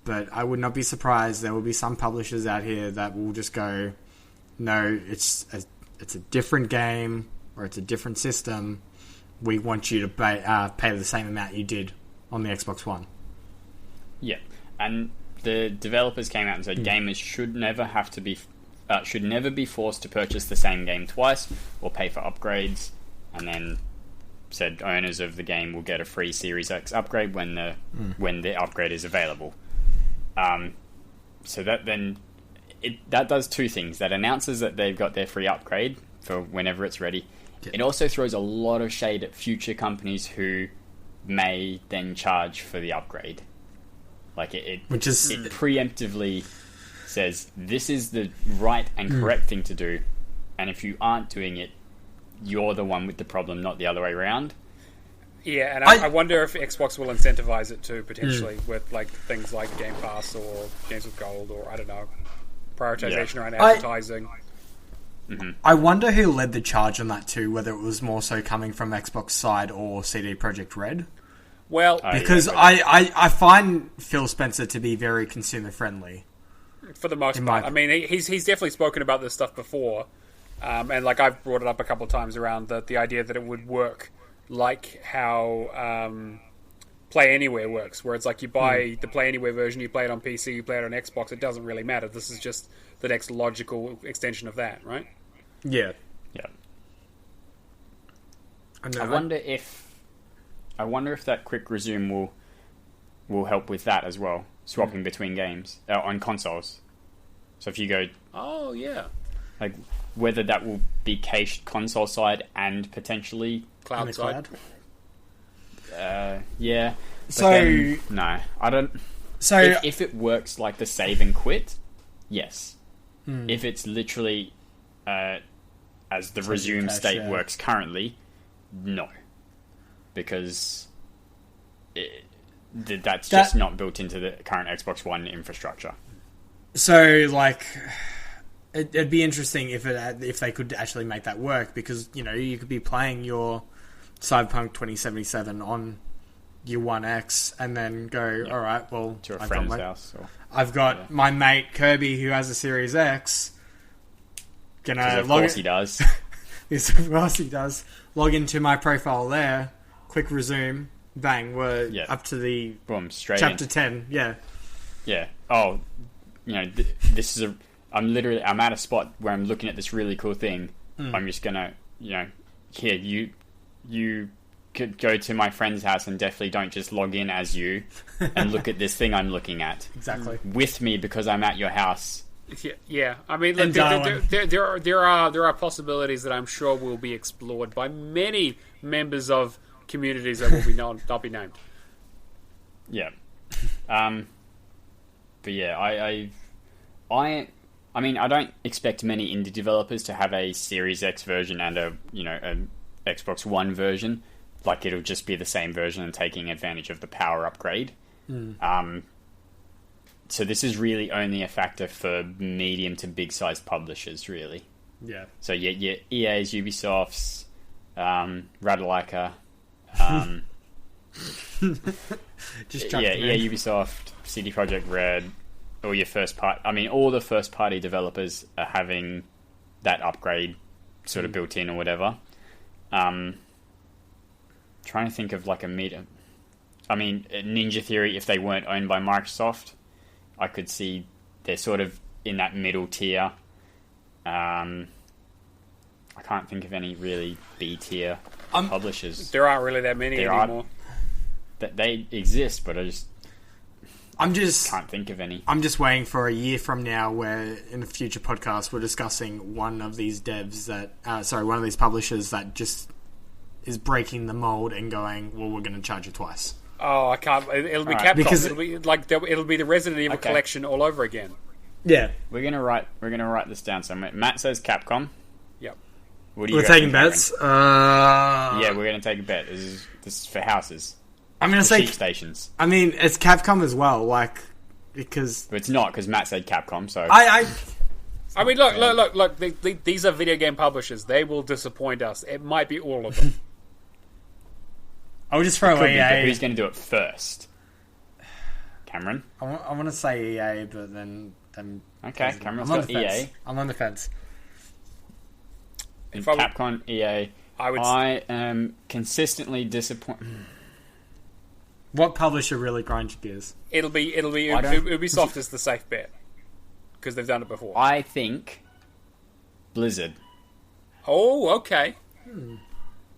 But I would not be surprised there will be some publishers out here that will just go, no, it's a different game, or it's a different system. We want you to pay the same amount you did on the Xbox One. Yeah, and the developers came out and said gamers should never be forced to purchase the same game twice or pay for upgrades, and then said owners of the game will get a free Series X upgrade when the upgrade is available. So that does two things. That announces that they've got their free upgrade for whenever it's ready. Yeah. It also throws a lot of shade at future companies who may then charge for the upgrade. Like it preemptively says this is the right and correct thing to do, and if you aren't doing it, you're the one with the problem, not the other way around. Yeah, and I wonder if Xbox will incentivize it too, potentially, with like things like Game Pass or Games with Gold, or I don't know, prioritization around advertising. I wonder who led the charge on that too, whether it was more so coming from Xbox side or CD Projekt Red. Well, because I find Phil Spencer to be very consumer friendly. For the most part. I mean, he's definitely spoken about this stuff before. And like I've brought it up a couple of times around the idea that it would work like how Play Anywhere works, where it's like you buy the Play Anywhere version, you play it on PC, you play it on Xbox, it doesn't really matter. This is just the next logical extension of that, right? Yeah. I wonder if that quick resume will help with that as well, swapping between games on consoles. So if you go, like whether that will be cached console side and potentially cloud side. Yeah. So then, no, I don't. So if it works like the save and quit, yes. If it's literally as the resume state works currently, no, because that's just not built into the current Xbox One infrastructure. So, like, it'd be interesting if they could actually make that work, because you know you could be playing your Cyberpunk 2077 on your One X and then go, all right, well, to a friend's house. I've got my mate Kirby who has a Series X. Of course he does. Yes, of course he does. Log into my profile there. Quick resume. Bang. We're up to the straight chapter in. 10. Yeah. Yeah. Oh, you know, this is I'm at a spot where I'm looking at this really cool thing. I'm just gonna, you know, here you could go to my friend's house and definitely don't just log in as you and look at this thing I'm looking at. Exactly. With me because I'm at your house. Yeah. I mean, look, there are possibilities that I'm sure will be explored by many members of communities that will not be named. Yeah. But yeah, I mean, I don't expect many indie developers to have a Series X version and a Xbox One version, like it'll just be the same version and taking advantage of the power upgrade. So this is really only a factor for medium to big sized publishers, really. Yeah. So yeah, EA's, Ubisoft's, Radalaika, Just EA, Ubisoft, CD Projekt Red, all your all the first party developers are having that upgrade sort of built in or whatever. Trying to think of like a meter. I mean, Ninja Theory, if they weren't owned by Microsoft, I could see they're sort of in that middle tier. I can't think of any really B tier publishers. There aren't really that many anymore. They exist, but I just can't think of any. I'm just waiting for a year from now where in a future podcast we're discussing one of these devs one of these publishers that just is breaking the mold and going, well, we're going to charge you twice. Oh, I can't. It'll be Capcom. Because it'll be like it'll be the Resident Evil collection all over again. Yeah, we're gonna write this down. So Matt says Capcom. Yep. What do you? We're taking bets. Yeah, we're gonna take a bet. This is for houses. I'm gonna say sheep stations. I mean, it's Capcom as well, like because but it's not because Matt said Capcom. So I mean, look. These are video game publishers. They will disappoint us. It might be all of them. I'll just throw EA. Who's going to do it first? Cameron? I want to say EA, but then okay, Cameron's got EA. I'm on the fence. Capcom, EA. I am consistently disappointed. What publisher really grinds your gears? It'll be Ubisoft is the safe bet because they've done it before. I think Blizzard. Oh, okay.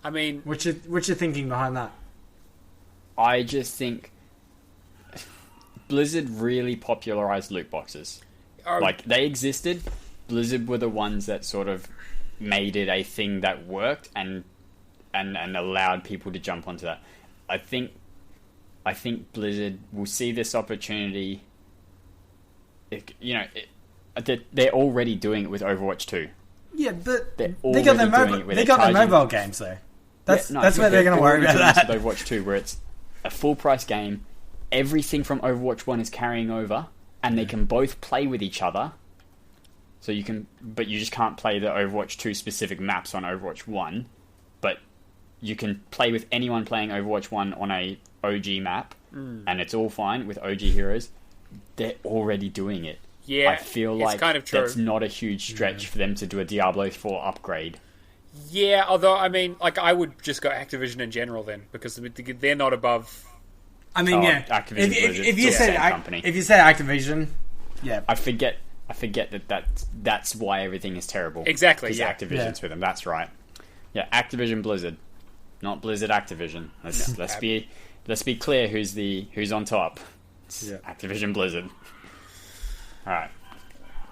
I mean, what you thinking behind that? I just think Blizzard really popularized loot boxes. Like, they existed. Blizzard were the ones that sort of made it a thing that worked and allowed people to jump onto that. I think Blizzard will see this opportunity. They're already doing it with Overwatch 2. Yeah, but they got their mobile games though. That's where they're going to worry about that. Overwatch 2, where it's a full price game, everything from Overwatch 1 is carrying over, and they can both play with each other. So but you just can't play the Overwatch 2 specific maps on Overwatch 1, but you can play with anyone playing Overwatch 1 on a OG map, and it's all fine with OG heroes. They're already doing it. Yeah, I feel like kind of true. That's not a huge stretch for them to do a Diablo 4 upgrade. Yeah, although, I mean, like, I would just go Activision in general then, because they're not above... I mean, yeah. Activision if you said Activision, yeah. I forget that's why everything is terrible. Exactly, because Activision's with them, that's right. Yeah, Activision Blizzard. Not Blizzard Activision. Let's be clear who's on top. It's Activision Blizzard. Alright.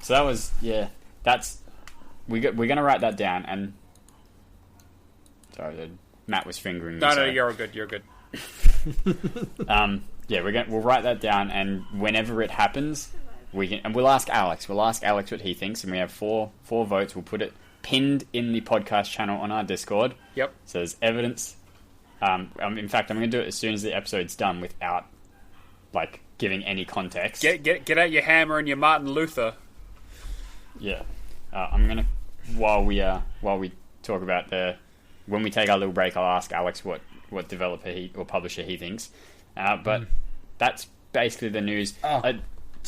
So that was, we're going to write that down, and... Sorry, Matt was fingering me. No, you're good. We'll write that down, and whenever it happens, we'll ask Alex. We'll ask Alex what he thinks, and we have four votes. We'll put it pinned in the podcast channel on our Discord. Yep. So there's evidence. In fact, I'm going to do it as soon as the episode's done, without giving any context. Get out your hammer and your Martin Luther. Yeah. I'm going to while we talk about when we take our little break, I'll ask Alex what developer or publisher he thinks. But that's basically the news.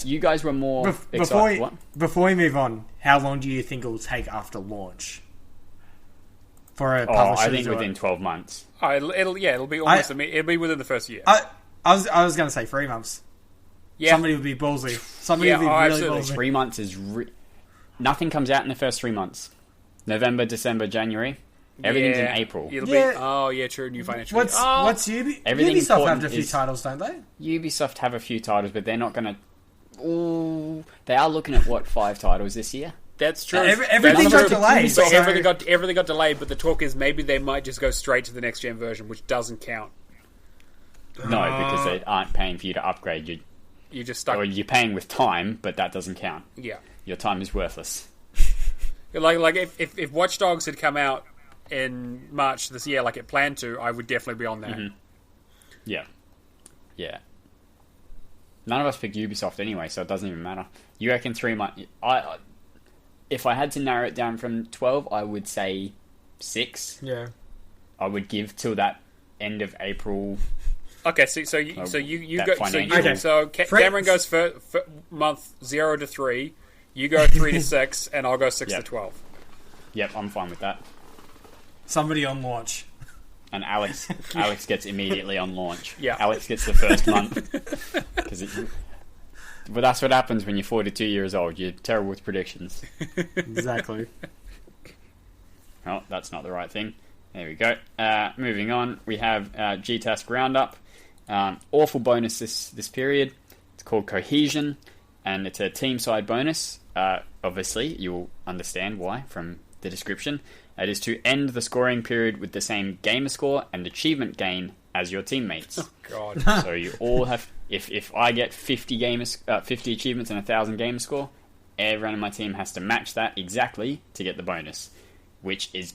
You guys were more excited. Before we move on, how long do you think it will take after launch for a publisher? I think within 12 months. It'll be almost. It'll be within the first year. I was going to say 3 months. Yeah. Somebody would be ballsy. Somebody would be really absolutely. ballsy. 3 months is nothing comes out in the first 3 months. November, December, January. Everything's in April. True. New financial year. What's Ubisoft have a few titles, don't they? Ubisoft have a few titles, but they're not going to... they are looking at, 5 titles this year? That's true. Everything got delayed. So everything got delayed, but the talk is maybe they might just go straight to the next-gen version, which doesn't count. No, because they aren't paying for you to upgrade. You're just stuck. Or you're paying with time, but that doesn't count. Yeah. Your time is worthless. Like if Watch Dogs had come out in March this year, like it planned to, I would definitely be on there. Mm-hmm. Yeah. None of us picked Ubisoft anyway, so it doesn't even matter. You reckon 3 months? If I had to narrow it down from 12, I would say 6. Yeah. I would give till that end of April. Okay, so you go. Cameron goes for month 0 to 3. You go 3 to 6, and I'll go 6 to 12. Yep, I'm fine with that. Somebody on launch. And Alex gets immediately on launch. Yeah. Alex gets the first month. But that's what happens when you're 42 years old. You're terrible with predictions. Exactly. Oh, that's not the right thing. There we go. Moving on, we have G-Task Roundup. Awful bonus this period. It's called Cohesion, and it's a team-side bonus. Obviously, you'll understand why from the description. It is to end the scoring period with the same Gamerscore and achievement gain as your teammates. Oh, God. So you all have... If I get 50 achievements and 1,000 Gamerscore, everyone in my team has to match that exactly to get the bonus, which is...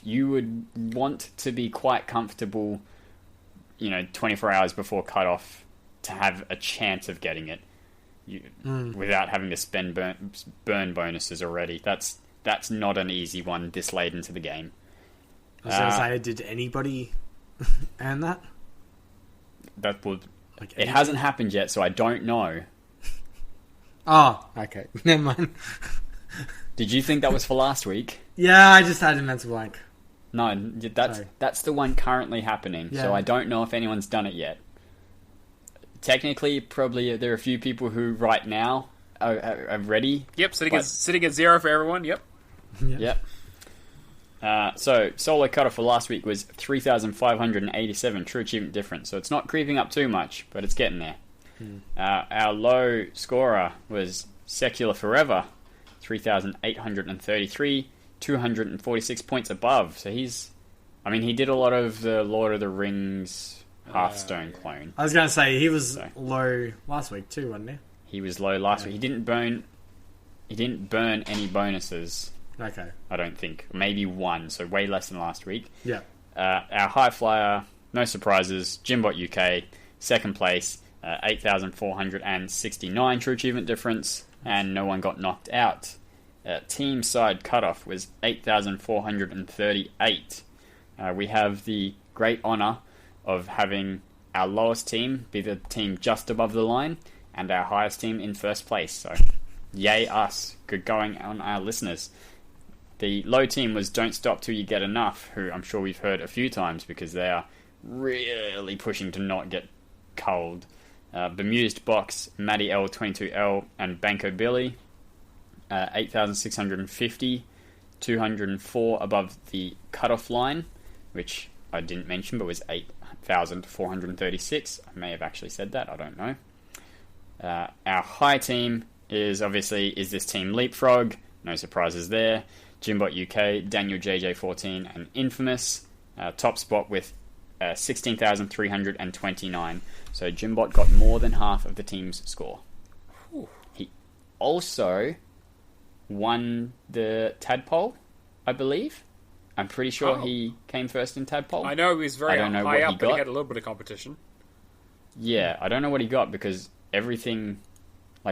You would want to be quite comfortable, 24 hours before cutoff to have a chance of getting it, without having to spend burn bonuses already. That's not an easy one this late into the game. I was going to say, did anybody earn that? It hasn't happened yet, so I don't know. Oh, okay. Never mind. Did you think that was for last week? Yeah, I just had a mental blank. No, that's the one currently happening, yeah. So I don't know if anyone's done it yet. Technically, probably there are a few people who right now are ready. Yep, sitting at 0 for everyone, yep. Yep. So, solo cutoff for last week was 3,587 true achievement difference, so it's not creeping up too much, but it's getting there. Our low scorer was Secular Forever, 3,833, 246 points above. So he did a lot of the Lord of the Rings Hearthstone clone. I was going to say, he was low last week too, wasn't he? He was low last week. He didn't burn any bonuses. Okay. I don't think. Maybe one, so way less than last week. Yeah. Our high flyer, no surprises, Jimbot UK, second place, 8,469 true achievement difference, and no one got knocked out. Team side cutoff was 8,438. We have the great honour of having our lowest team be the team just above the line, and our highest team in first place. So, yay us. Good going on our listeners. The low team was Don't Stop Till You Get Enough, who I'm sure we've heard a few times because they are really pushing to not get cold. Bemused Box, Maddie L22L, and Banco Billy, 8,650, 204 above the cutoff line, which I didn't mention, but was 8,436. I may have actually said that, I don't know. Our high team is this team Leapfrog, no surprises there. Jimbot UK, Daniel JJ14, and Infamous. Top spot with 16,329. So Jimbot got more than half of the team's score. Whew. He also won the tadpole, I believe. I'm pretty sure he came first in tadpole. I know he was very high up, but he had a little bit of competition. Yeah, I don't know what he got because everything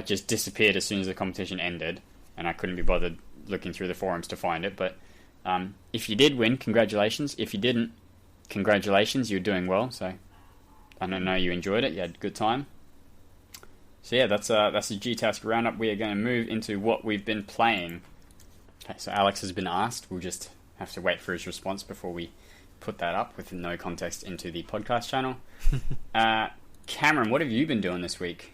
just disappeared as soon as the competition ended, and I couldn't be bothered looking through the forums to find it. But if you did win, congratulations. If you didn't, congratulations. You're doing well. So I don't know you enjoyed it. You had a good time. So yeah, that's the G-Task Roundup. We are going to move into what we've been playing. Okay, so Alex has been asked. We'll just have to wait for his response before we put that up with no context into the podcast channel. Cameron, what have you been doing this week?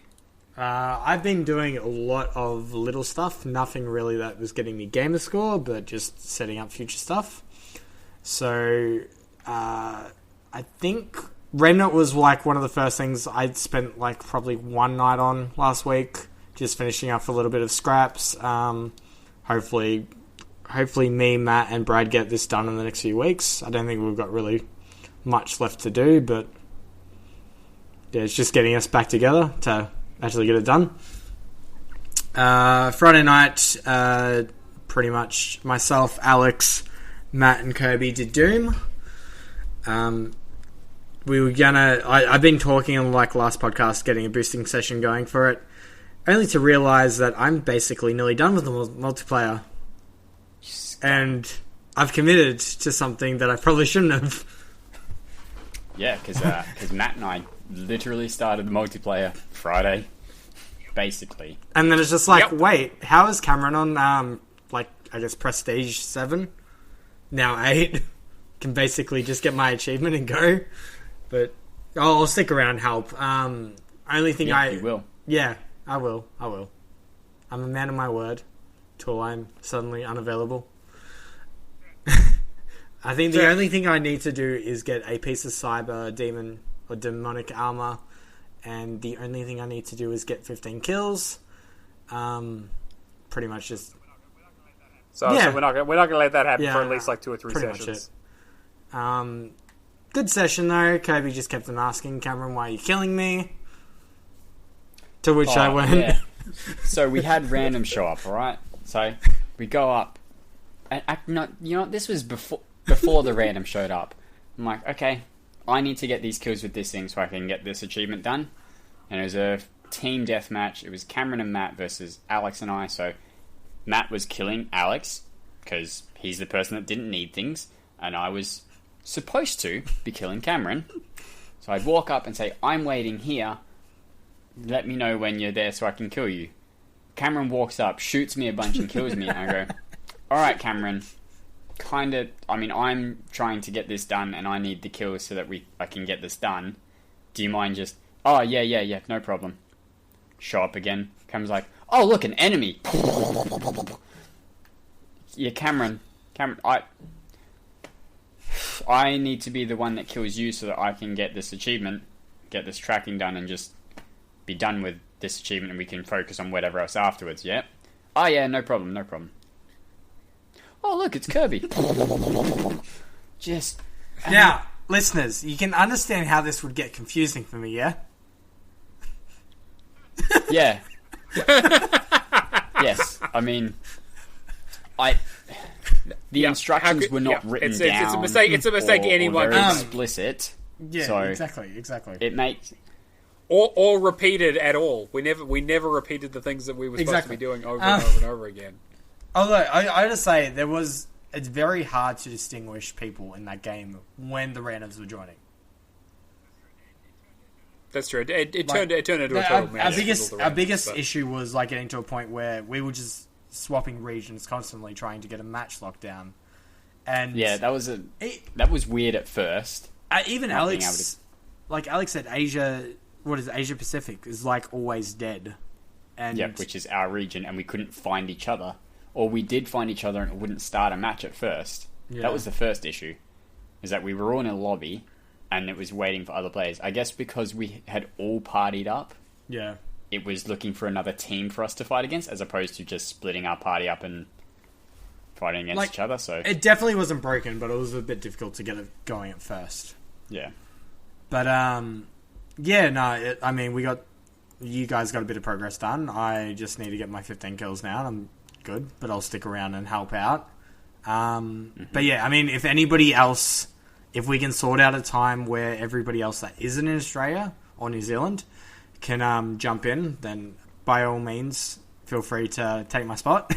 I've been doing a lot of little stuff. Nothing really that was getting me Gamerscore, but just setting up future stuff. So, I think Remnant was one of the first things I'd spent probably one night on last week, just finishing up a little bit of scraps. Hopefully me, Matt, and Brad get this done in the next few weeks. I don't think we've got really much left to do, but yeah, it's just getting us back together to actually get it done. Friday night, pretty much myself, Alex, Matt and Kirby did Doom. We were gonna... I've been talking on like last podcast, getting a boosting session going for it, only to realise that I'm basically nearly done with the multiplayer. And I've committed to something that I probably shouldn't have. Yeah, because Matt and I literally started multiplayer Friday, basically. And then it's just like, wait, how is Cameron on, I guess Prestige 7? Now 8? Can basically just get my achievement and go. But I'll stick around and help. Only thing you will. Yeah, I will. I'm a man of my word till I'm suddenly unavailable. I think the only thing I need to do is get a piece of cyber demon or demonic armor, and the only thing I need to do is get 15 kills. Pretty much just. So we're not gonna let that happen for at least like 2 or 3 sessions. Good session though. Kirby just kept on asking Cameron, "Why are you killing me?" To which I went. Yeah. So we had random show up, alright? So we go up. And this was before the random showed up. I'm like, okay, I need to get these kills with this thing so I can get this achievement done. And it was a team deathmatch. It was Cameron and Matt versus Alex and I. So Matt was killing Alex because he's the person that didn't need things, and I was supposed to be killing Cameron. So I'd walk up and say, I'm waiting here. Let me know when you're there so I can kill you. Cameron walks up, shoots me a bunch and kills me, and I go, alright Cameron, I'm trying to get this done and I need the kills so that I can get this done. Do you mind just... Oh, yeah, no problem. Show up again. Cameron's like, oh, look, an enemy. Yeah, Cameron, I need to be the one that kills you so that I can get this achievement, get this tracking done, and just be done with this achievement, and we can focus on whatever else afterwards, yeah? Oh, yeah, no problem. Oh, look, it's Kirby. Just... Now, listeners, you can understand how this would get confusing for me, yeah? Yeah. Yes, I mean... The instructions were not written down. It's a mistake. It's a mistake anyone can explicit. Yeah, so exactly. It makes... Or repeated at all. We never repeated the things that we were supposed to be doing over and over and over again. Although, I gotta say, it's very hard to distinguish people in that game when the randoms were joining. That's true. It turned into a total mess. Our biggest issue was like getting to a point where we were just swapping regions constantly, trying to get a match locked down. And yeah, that was weird at first. Even Alex, Alex said, Asia Pacific is like always dead. And yep, which is our region, and we couldn't find each other. Or we did find each other and it wouldn't start a match at first. Yeah. That was the first issue. Is that we were all in a lobby and it was waiting for other players. I guess because we had all partied up. Yeah. It was looking for another team for us to fight against, as opposed to just splitting our party up and fighting against each other. So it definitely wasn't broken, but it was a bit difficult to get it going at first. Yeah. But, you guys got a bit of progress done. I just need to get my 15 kills now, and I'm good, but I'll stick around and help out. But yeah, I mean, if anybody else, if we can sort out a time where everybody else that isn't in Australia or New Zealand can jump in, then by all means, feel free to take my spot.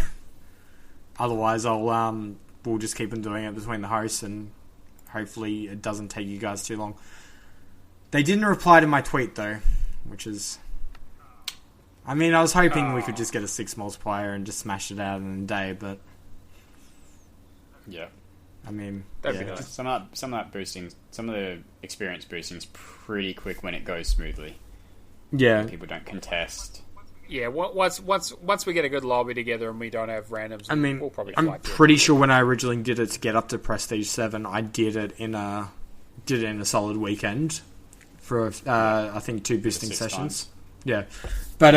Otherwise, we'll just keep on doing it between the hosts, and hopefully it doesn't take you guys too long. They didn't reply to my tweet though, which is... I mean, I was hoping we could just get a 6 multiplier and just smash it out in a day, but... Yeah. I mean... That'd be nice. Some of that boosting, some of the experience boosting is pretty quick when it goes smoothly. Yeah. People don't contest. Yeah, once we get a good lobby together and we don't have randoms, I mean, we'll probably I'm pretty sure when I originally did it to get up to Prestige 7, I did it in a solid weekend for, I think, 2 boosting sessions. Yeah. But,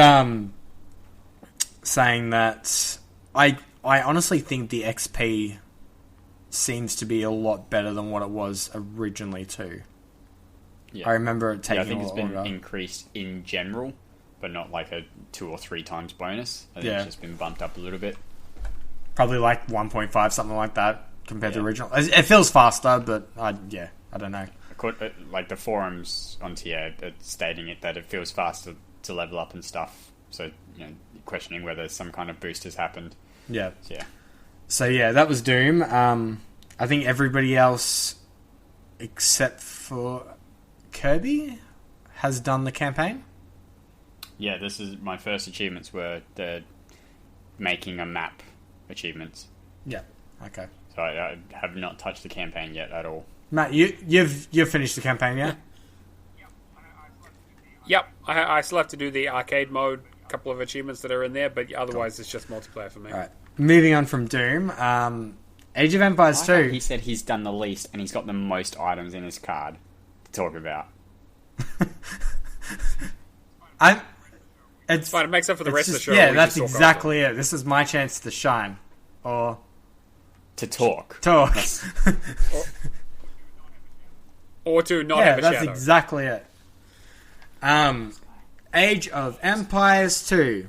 saying that, I honestly think the XP seems to be a lot better than what it was originally too. Yeah. I remember it taking I think it's been increased in general, but not like a 2 or 3 times bonus. I think it's just been bumped up a little bit. Probably like 1.5, something like that. compared to original. It feels faster, but I don't know. Like the forums on TIA stating that it feels faster to level up and stuff. So, questioning whether some kind of boost has happened. Yeah. So that was Doom. I think everybody else, except for Kirby, has done the campaign. Yeah, this is my first achievements were the making a map achievements. Yeah. Okay. So I have not touched the campaign yet at all. Matt, you've finished the campaign, yeah? Yep, I still have to do the arcade mode, couple of achievements that are in there, but otherwise it's just multiplayer for me. All right. Moving on from Doom, Age of Empires 2. He said he's done the least, and he's got the most items in his card to talk about. It's fine, it makes up for the rest of the show. Yeah, that's exactly it. This is my chance to shine. Or... to talk. Or to not have a shadow. Yeah, that's exactly it. Age of Empires 2.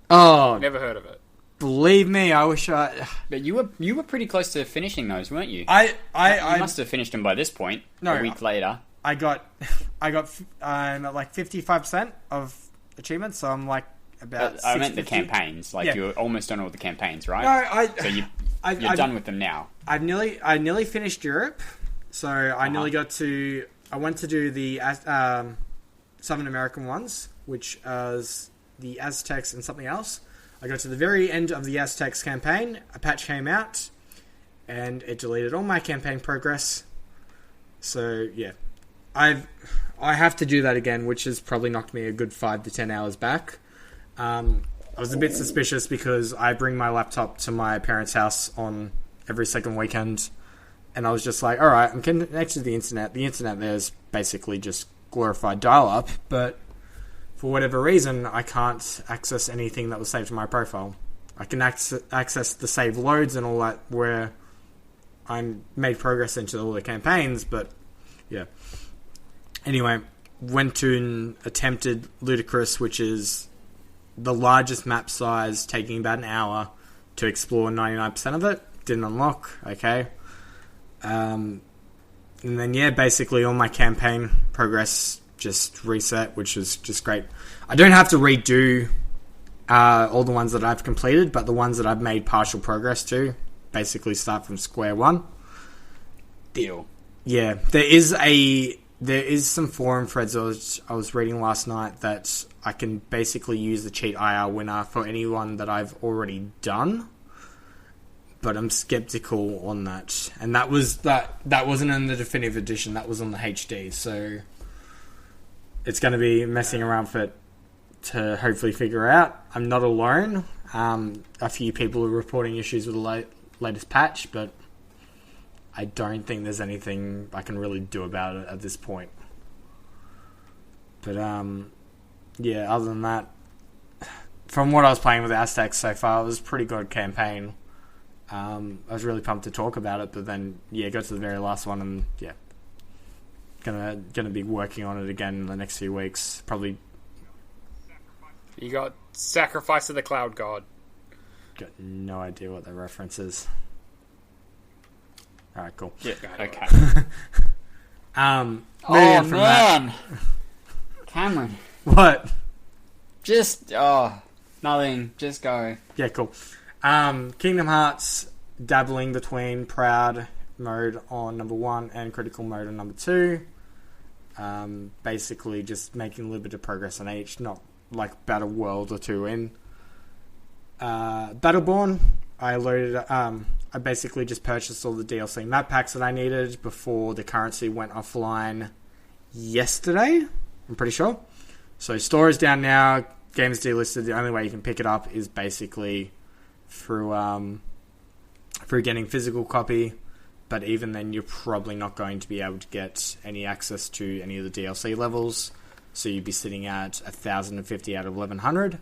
Oh, never heard of it. Believe me, I wish I. But you were pretty close to finishing those, weren't you? I must have finished them by this point. No, a week later. I got at like 55% of achievements, so I'm like about. I meant the campaigns. Like you're almost done all the campaigns, right? No, you're done with them now. I nearly finished Europe, so I nearly got to. I went to do the Southern American ones, which was the Aztecs and something else. I got to the very end of the Aztecs campaign. A patch came out, and it deleted all my campaign progress. So yeah, I have to do that again, which has probably knocked me a good 5 to 10 hours back. I was a bit suspicious because I bring my laptop to my parents' house on every second weekend, and I was just like, all right, I'm connected to the internet. The internet there's basically just glorified dial-up, but for whatever reason, I can't access anything that was saved to my profile. I can access the save loads and all that where I made progress into all the campaigns, but yeah. Anyway, went to an attempted Ludicrous, which is the largest map size, taking about an hour to explore 99% of it. Didn't unlock, okay. And then, basically all my campaign progress just reset, which is just great. I don't have to redo all the ones that I've completed, but the ones that I've made partial progress to basically start from square one. Deal. Yeah, there is some forum threads I was reading last night that I can basically use the cheat IR winner for anyone that I've already done. But I'm skeptical on that. And that wasn't in the definitive edition, that was on the HD, so it's going to be messing around for it to hopefully figure out. I'm not alone. A few people are reporting issues with the latest patch, but I don't think there's anything I can really do about it at this point. But other than that, from what I was playing with the Aztecs so far, it was a pretty good campaign. I was really pumped to talk about it, but then got to the very last one, and gonna be working on it again in the next few weeks. Probably. You got Sacrifice of the Cloud God. Got no idea what that reference is. All right, cool. Yeah. Okay. That, Cameron. What? Just nothing. Just go. Yeah, cool. Kingdom Hearts, dabbling between Proud mode on number 1 and Critical mode on number 2. Basically just making a little bit of progress on each, not like Battle World or 2 in. Battleborn, I loaded. I basically just purchased all the DLC map packs that I needed before the currency went offline yesterday. I'm pretty sure. So store is down now. Game is delisted. The only way you can pick it up is basically through getting physical copy. But even then, you're probably not going to be able to get any access to any of the DLC levels. So you'd be sitting at 1,050 out of 1,100.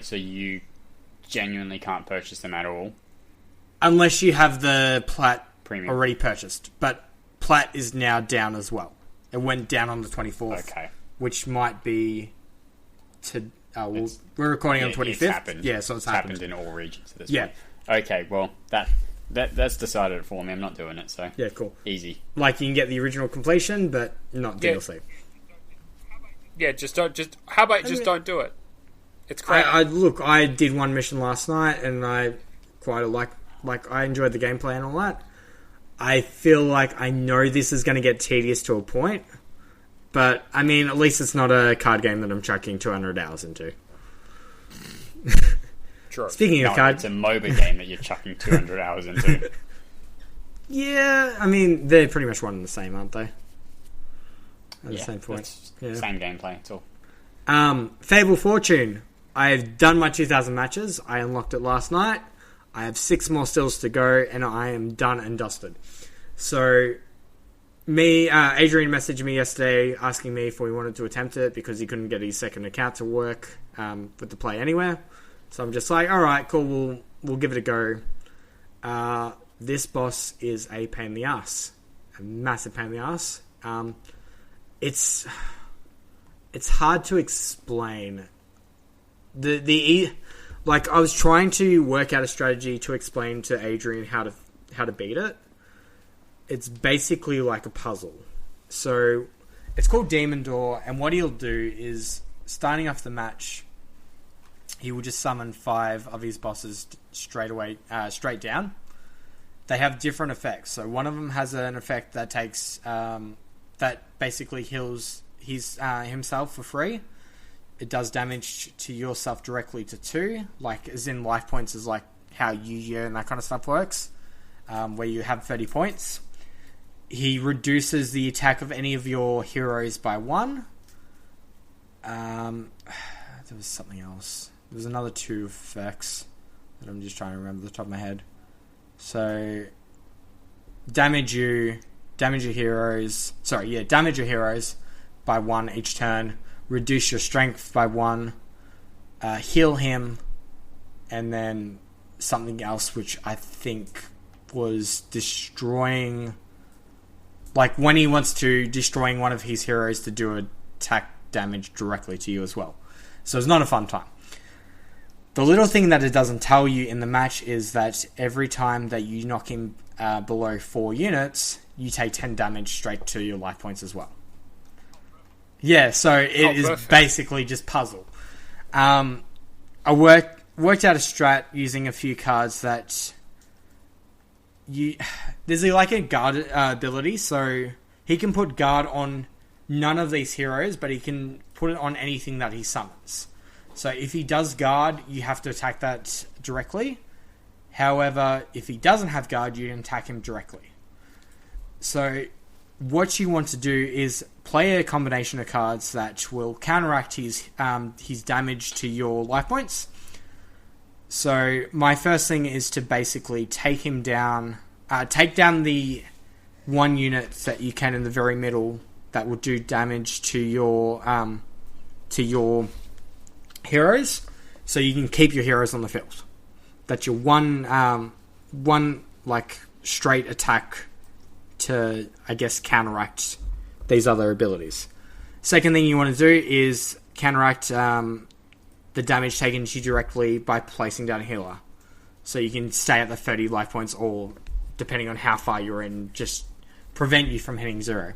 So you genuinely can't purchase them at all? Unless you have the Plat Premium already purchased. But Plat is now down as well. It went down on the 24th. Okay. Which might be... we're recording on the 25th. It's happened. Yeah, so it's happened in all regions at this point. Okay, well, that's decided it for me. I'm not doing it, so... Yeah, cool. Easy. Like, you can get the original completion, but not DLC. Yeah, how about just don't do it? It's crap. I did one mission last night, and I quite I enjoyed the gameplay and all that. I feel like I know this is going to get tedious to a point, but, I mean, at least it's not a card game that I'm chucking 200 hours into. Sure. Speaking of cards... it's a MOBA game that you're chucking 200 hours into. Yeah, I mean, they're pretty much one and the same, aren't they? At the same point. Same gameplay, it's all. Fable Fortune. I've done my 2,000 matches. I unlocked it last night. I have 6 more stills to go, and I am done and dusted. So, Adrian messaged me yesterday asking me if we wanted to attempt it because he couldn't get his second account to work with the Play Anywhere. So I'm just like, alright, cool, we'll give it a go. This boss is a pain in the ass. A massive pain in the ass. It's hard to explain. Like, I was trying to work out a strategy to explain to Adrian how to beat it. It's basically like a puzzle. So, it's called Demon Door, and what he'll do is, starting off the match, he will just summon 5 of his bosses straight down. They have different effects. So one of them has an effect that takes that basically heals himself for free. It does damage to yourself directly to 2, like as in life points is like how Yu-Gi-Oh and that kind of stuff works, where you have 30 points. He reduces the attack of any of your heroes by 1. There was something else. There's another 2 effects that I'm just trying to remember off the top of my head. So, damage your heroes by 1 each turn. Reduce your strength by 1. Heal him. And then something else which I think was destroying... Like, when he wants to destroying one of his heroes to do attack damage directly to you as well. So it's not a fun time. The little thing that it doesn't tell you in the match is that every time that you knock him below 4 units, you take 10 damage straight to your life points as well. Yeah, so it is basically just puzzle. I worked out a strat using a few cards that there's like a guard ability, so he can put guard on none of these heroes, but he can put it on anything that he summons. So if he does guard, you have to attack that directly. However, if he doesn't have guard, you can attack him directly. So what you want to do is play a combination of cards that will counteract his damage to your life points. So my first thing is to basically take him down, take down the 1 unit that you can in the very middle that will do damage to your heroes, so you can keep your heroes on the field. That's your one like straight attack to, I guess, counteract these other abilities. Second thing you want to do is counteract the damage taken to you directly by placing down a healer. So you can stay at the 30 life points, or depending on how far you're in, just prevent you from hitting 0.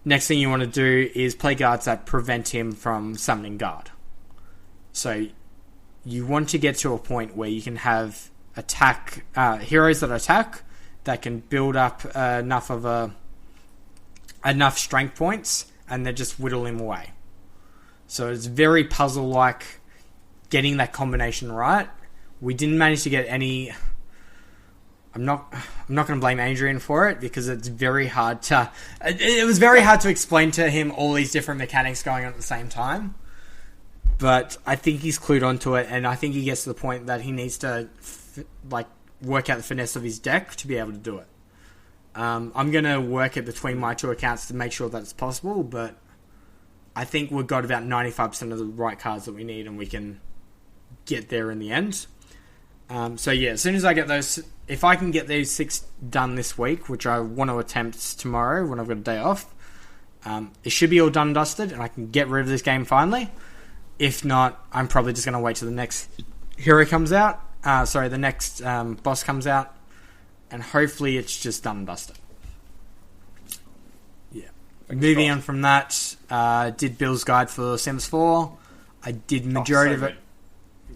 Next thing you want to do is play guards that prevent him from summoning guard. So you want to get to a point where you can have heroes that attack that can build up enough strength points, and then just whittle him away. So it's very puzzle-like, getting that combination right. We didn't manage to get any... I'm not going to blame Adrian for it, because it's very hard to... It was very hard to explain to him all these different mechanics going on at the same time. But I think he's clued onto it, and I think he gets to the point that he needs to work out the finesse of his deck to be able to do it. I'm going to work it between my 2 accounts to make sure that it's possible, but I think we've got about 95% of the right cards that we need, and we can get there in the end. So yeah, as soon as I get those... If I can get these 6 done this week, which I want to attempt tomorrow when I've got a day off, it should be all done and dusted, and I can get rid of this game finally. If not, I'm probably just going to wait till the next hero comes out. the next boss comes out, and hopefully it's just done and dusted. Yeah. Moving on from that, did Bill's guide for Sims 4. I did majority of it.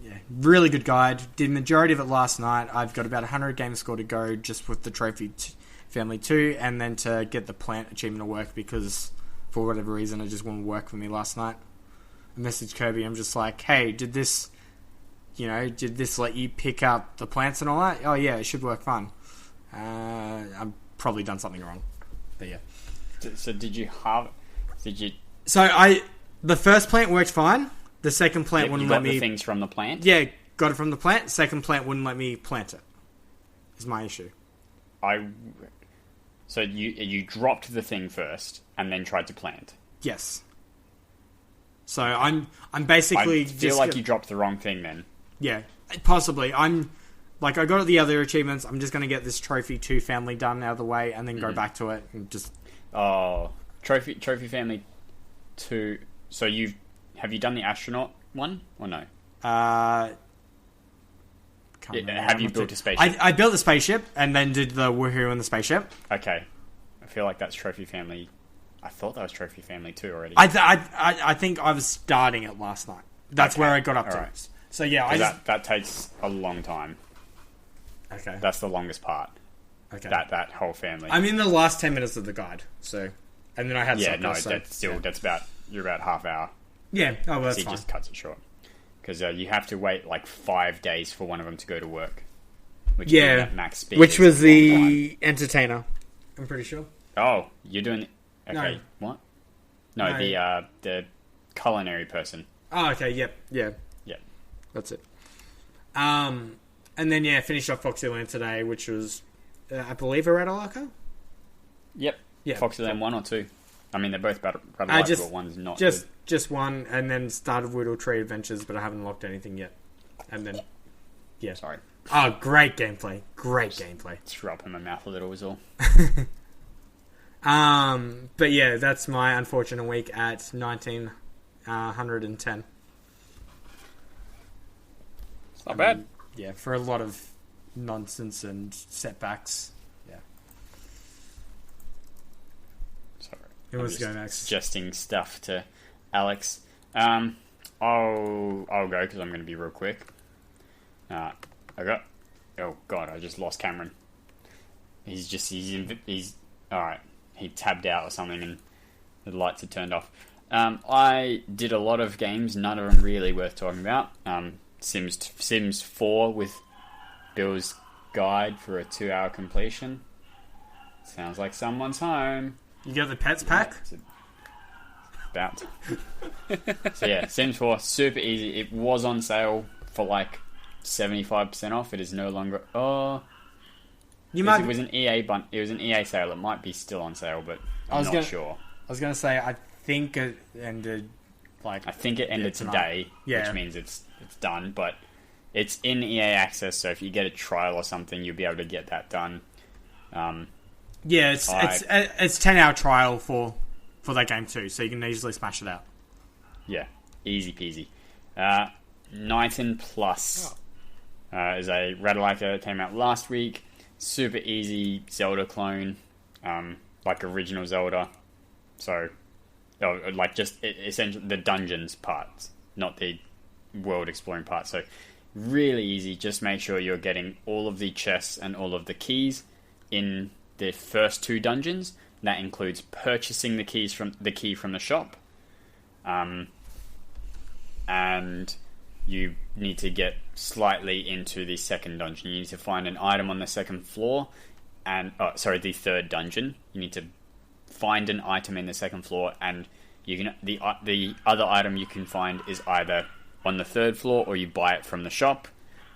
Yeah, really good guide. Did majority of it last night. I've got about 100 Gamerscore to go just with the trophy family 2, and then to get the plant achievement to work because for whatever reason it just wouldn't work for me last night. I messaged Kirby. I'm just like, hey, did this let you pick up the plants and all that? Oh yeah, it should work fine. I've probably done something wrong, but yeah. So the first plant worked fine. The second plant wouldn't let me. You got the things from the plant. Yeah, got it from the plant. Second plant wouldn't let me plant it. Is my issue. So you dropped the thing first and then tried to plant. Yes. So I'm basically. I feel like you dropped the wrong thing then. Yeah, possibly. I got the other achievements. I'm just going to get this trophy 2 family done out of the way and then go back to it and just. Oh, trophy family 2. So have you done the astronaut one or no? Have you built a spaceship? I built the spaceship and then did the woohoo in the spaceship. Okay, I feel like that's trophy family. I thought that was trophy family 2 already. I think I was starting it last night. That's where I got up to. Right. So yeah, that takes a long time. Okay, that's the longest part. Okay, that whole family. I'm in the last 10 minutes of the guide. So, and then I had that's about you're about half hour. Yeah, oh well, that's so he fine. Just cuts it short because you have to wait like 5 days for one of them to go to work. Which at max speed. Which was the entertainer. I'm pretty sure. Oh, you're doing. Okay, No. What? No, the culinary person. Oh, okay. Yep. Yeah. Yeah. That's it. And then finished off Foxyland today, which was, I believe, a Radalaka. Yep. Yeah. Foxyland 1 or 2. I mean, they're both Radalaka, but one's not. Just one, and then started Whittle Tree Adventures, but I haven't locked anything yet. And then, yeah. Sorry. Oh, great gameplay! Great gameplay. Threw up in my mouth a little was all. But yeah, that's my unfortunate week at 1910. It's not bad. Yeah, for a lot of nonsense and setbacks. Yeah. Sorry. Who wants to go next? Suggesting stuff to Alex. I'll go because I'm going to be real quick. Oh god, I just lost Cameron. He's alright. He tabbed out or something and the lights had turned off. I did a lot of games, none of them really worth talking about. Sims 4 with Bill's guide for a 2-hour completion. Sounds like someone's home. You got the pets pack? About. So yeah, Sims 4, super easy. It was on sale for like 75% off. It is no longer. It was an EA sale. It might be still on sale, but I'm not sure. I was gonna say I think it ended today, which means it's done. But it's in EA access, so if you get a trial or something, you'll be able to get that done. It's 10-hour trial for that game too, so you can easily smash it out. Yeah, easy peasy. Nighton Plus is a Radalika that came out last week. Super easy Zelda clone, like original Zelda. So, essentially the dungeons parts, not the world exploring part. So, really easy. Just make sure you're getting all of the chests and all of the keys in the first 2 dungeons. That includes purchasing the key from the shop, and you need to get slightly into the second dungeon. You need to find an item on the second floor, the third dungeon. You need to find an item in the second floor, and you can the other item you can find is either on the third floor or you buy it from the shop.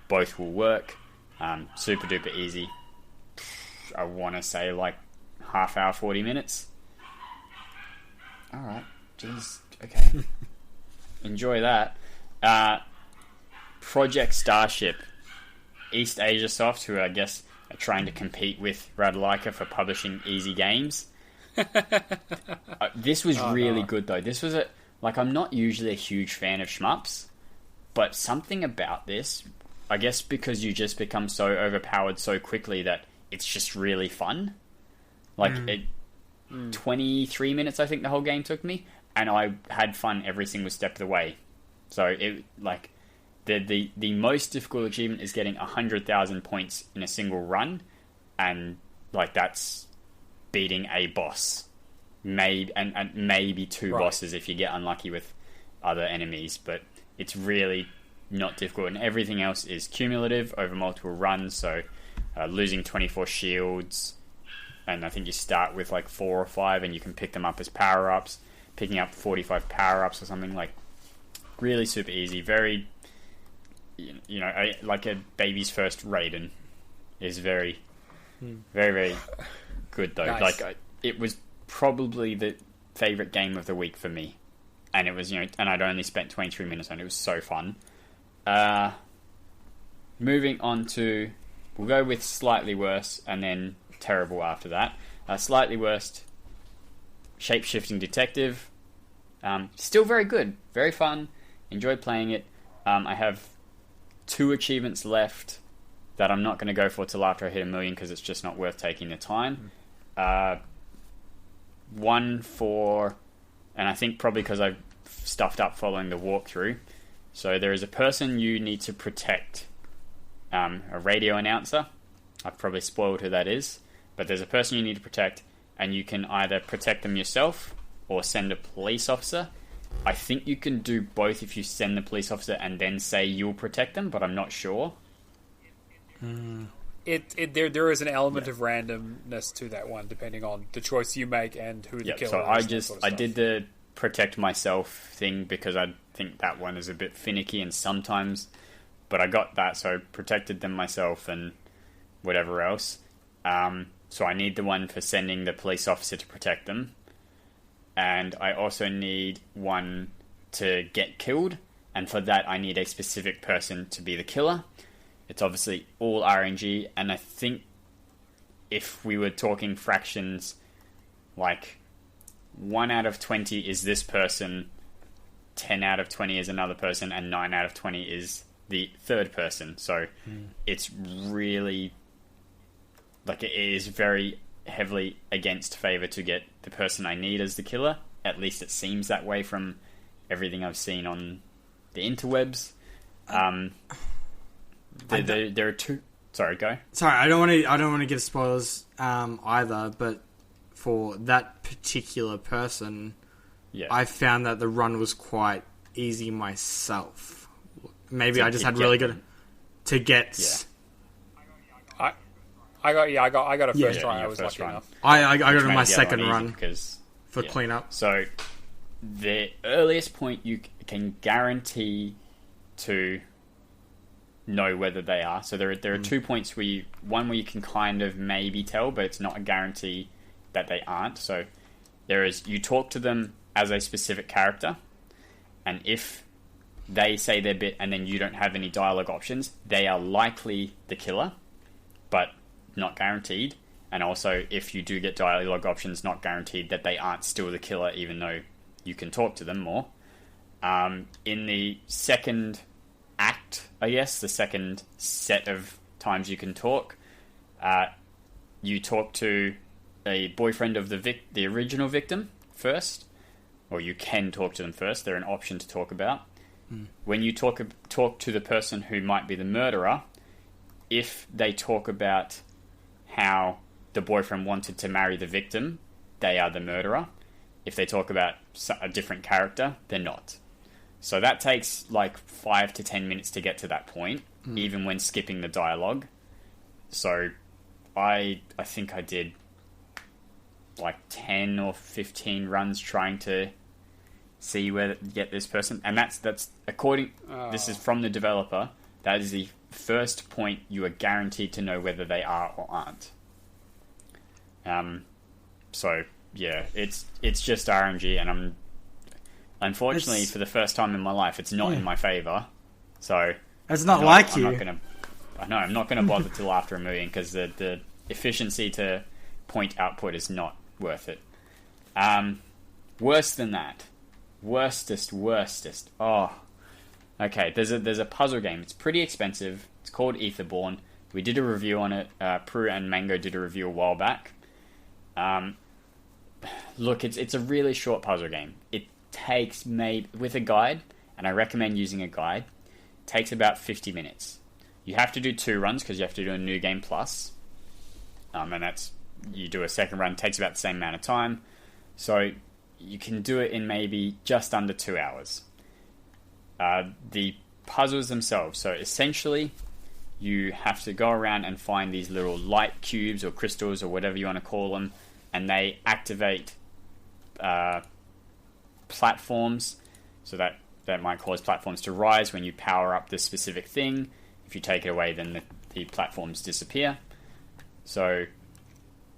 Both will work. Super duper easy. I want to say like half hour, 40 minutes. All right, jeez, okay. Enjoy that. Project Starship, East Asia Soft, who I guess are trying to compete with Radalika for publishing easy games. This was really good though. This was I'm not usually a huge fan of shmups, but something about this I guess because you just become so overpowered so quickly that it's just really fun. 23 minutes I think the whole game took me, and I had fun every single step of the way. So it the most difficult achievement is getting 100,000 points in a single run, and that's beating a boss, maybe two bosses if you get unlucky with other enemies, but it's really not difficult, and everything else is cumulative over multiple runs. So losing 24 shields, and I think you start with 4 or 5, and you can pick them up as power-ups, picking up 45 power-ups or something, really super easy. Very, like a baby's first Raiden is very, very, very good though. Nice. It was probably the favorite game of the week for me, and it was, and I'd only spent 23 minutes on it. It was so fun. Moving on to, we'll go with slightly worse and then terrible after that. Slightly worst, Shape-Shifting Detective. Still very good, very fun, enjoyed playing it. I have 2 achievements left that I'm not going to go for till after I hit 1 million, because it's just not worth taking the time. One for, and I think probably because I've stuffed up following the walkthrough. So there is a person you need to protect, a radio announcer. I've probably spoiled who that is, but there's a person you need to protect, and you can either protect them yourself or send a police officer. I think you can do both if you send the police officer and then say you'll protect them, but I'm not sure. There is an element of randomness to that one, depending on the choice you make and who the killer so is. I did the protect myself thing because I think that one is a bit finicky, and sometimes, but I got that, so I protected them myself and whatever else. So I need the one for sending the police officer to protect them, and I also need one to get killed, and for that I need a specific person to be the killer. It's obviously all RNG, and I think if we were talking fractions, 1 out of 20 is this person, 10 out of 20 is another person, and 9 out of 20 is the third person. So it's really, it is very heavily against favor to get the person I need as the killer. At least it seems that way from everything I've seen on the interwebs. There are 2. Sorry, go. Sorry, I don't want to give spoilers either, but for that particular person, I found that the run was quite easy myself. Maybe I just had really good to get. Yeah. I got a first try. I was lucky enough. I got it on my second run for cleanup. So the earliest point you can guarantee to know whether they are. So there are 2 points where one where you can kind of maybe tell, but it's not a guarantee that they aren't. So there is, you talk to them as a specific character, and if they say their bit and then you don't have any dialogue options, they are likely the killer, but not guaranteed. And also, if you do get dialogue options, not guaranteed that they aren't still the killer, even though you can talk to them more. In the second act, I guess, the second set of times you can talk, you talk to a boyfriend of the original victim first, or you can talk to them first. They're an option to talk about. When you talk to the person who might be the murderer, if they talk about how the boyfriend wanted to marry the victim, they are the murderer. If they talk about a different character, they're not. So that takes 5 to 10 minutes to get to that point, even when skipping the dialogue. So I think I did 10 or 15 runs trying to see where to get this person, and that's according. This is from the developer. That is the first point you are guaranteed to know whether they are or aren't. So yeah, it's just RNG, and unfortunately for the first time in my life, it's not in my favor. So it's not like you. I'm not gonna bother till after 1 million, because the efficiency to point output is not worth it. Worse than that. Worstest. Oh, Okay, there's a puzzle game. It's pretty expensive. It's called Etherborn. We did a review on it. Prue and Mango did a review a while back. Look, it's a really short puzzle game. It takes maybe with a guide, and I recommend using a guide. It takes about 50 minutes. You have to do 2 runs because you have to do a new game plus, and that's you do a second run. It takes about the same amount of time, so you can do it in maybe just under 2 hours. The puzzles themselves. So essentially, you have to go around and find these little light cubes or crystals or whatever you want to call them, and they activate platforms. So that might cause platforms to rise when you power up this specific thing. If you take it away, then the platforms disappear. So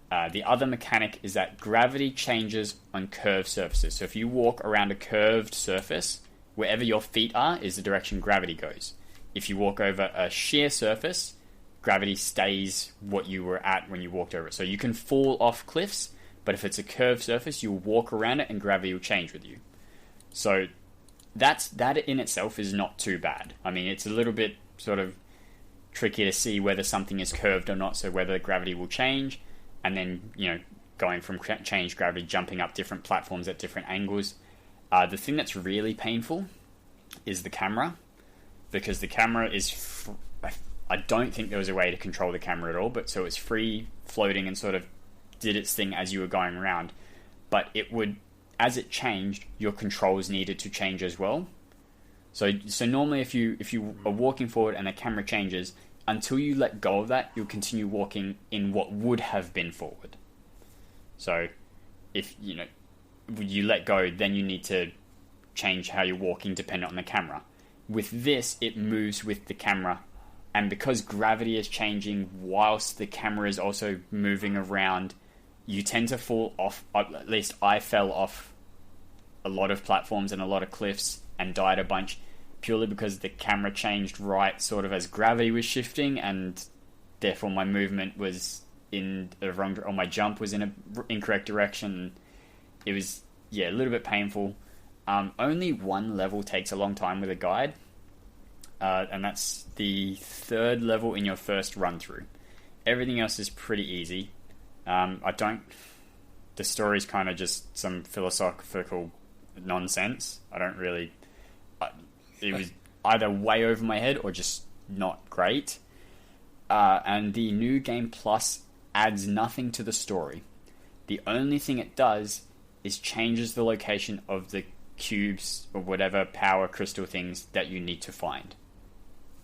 the other mechanic is that gravity changes on curved surfaces. So if you walk around a curved surface, wherever your feet are is the direction gravity goes. If you walk over a sheer surface, gravity stays what you were at when you walked over it. So you can fall off cliffs, but if it's a curved surface, you'll walk around it and gravity will change with you. So that in itself is not too bad. I mean, it's a little bit sort of tricky to see whether something is curved or not, so whether gravity will change, and then, going from changed gravity, jumping up different platforms at different angles. The thing that's really painful is the camera, because the camera is... I don't think there was a way to control the camera at all, but so it's free floating and sort of did its thing as you were going around. But it would, as it changed, your controls needed to change as well. So normally if you are walking forward and the camera changes, until you let go of that, you'll continue walking in what would have been forward. So if you let go, then you need to change how you're walking dependent on the camera. With this, it moves with the camera, and because gravity is changing whilst the camera is also moving around, you tend to fall off. At least I fell off a lot of platforms and a lot of cliffs and died a bunch, purely because the camera changed right sort of as gravity was shifting, and therefore my movement was in the wrong, or my jump was in an incorrect direction. It was, a little bit painful. Only one level takes a long time with a guide, and that's the 3rd level in your first run through. Everything else is pretty easy. The story's kind of just some philosophical nonsense. It was either way over my head or just not great. And the new game plus adds nothing to the story. The only thing it does is changes the location of the cubes or whatever power crystal things that you need to find.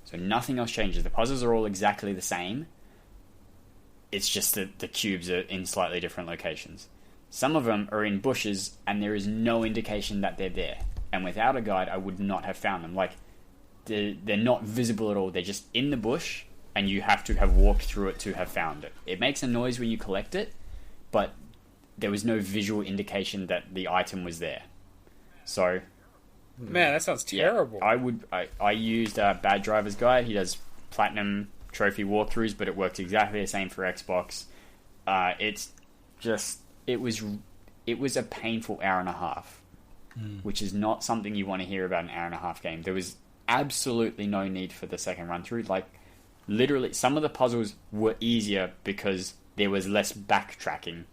So nothing else changes. The puzzles are all exactly the same. It's just that the cubes are in slightly different locations. Some of them are in bushes and there is no indication that they're there. And without a guide, I would not have found them. Like, they're not visible at all. They're just in the bush, and you have to have walked through it to have found it. It makes a noise when you collect it, but there was no visual indication that the item was there. So, man, that sounds terrible. I used Bad Driver's Guide. He does platinum trophy walkthroughs, but it works exactly the same for Xbox. It was a painful hour and a half. Which is not something you want to hear about an hour and a half game. There was absolutely no need for the second run through. Like, literally, some of the puzzles were easier because there was less backtracking.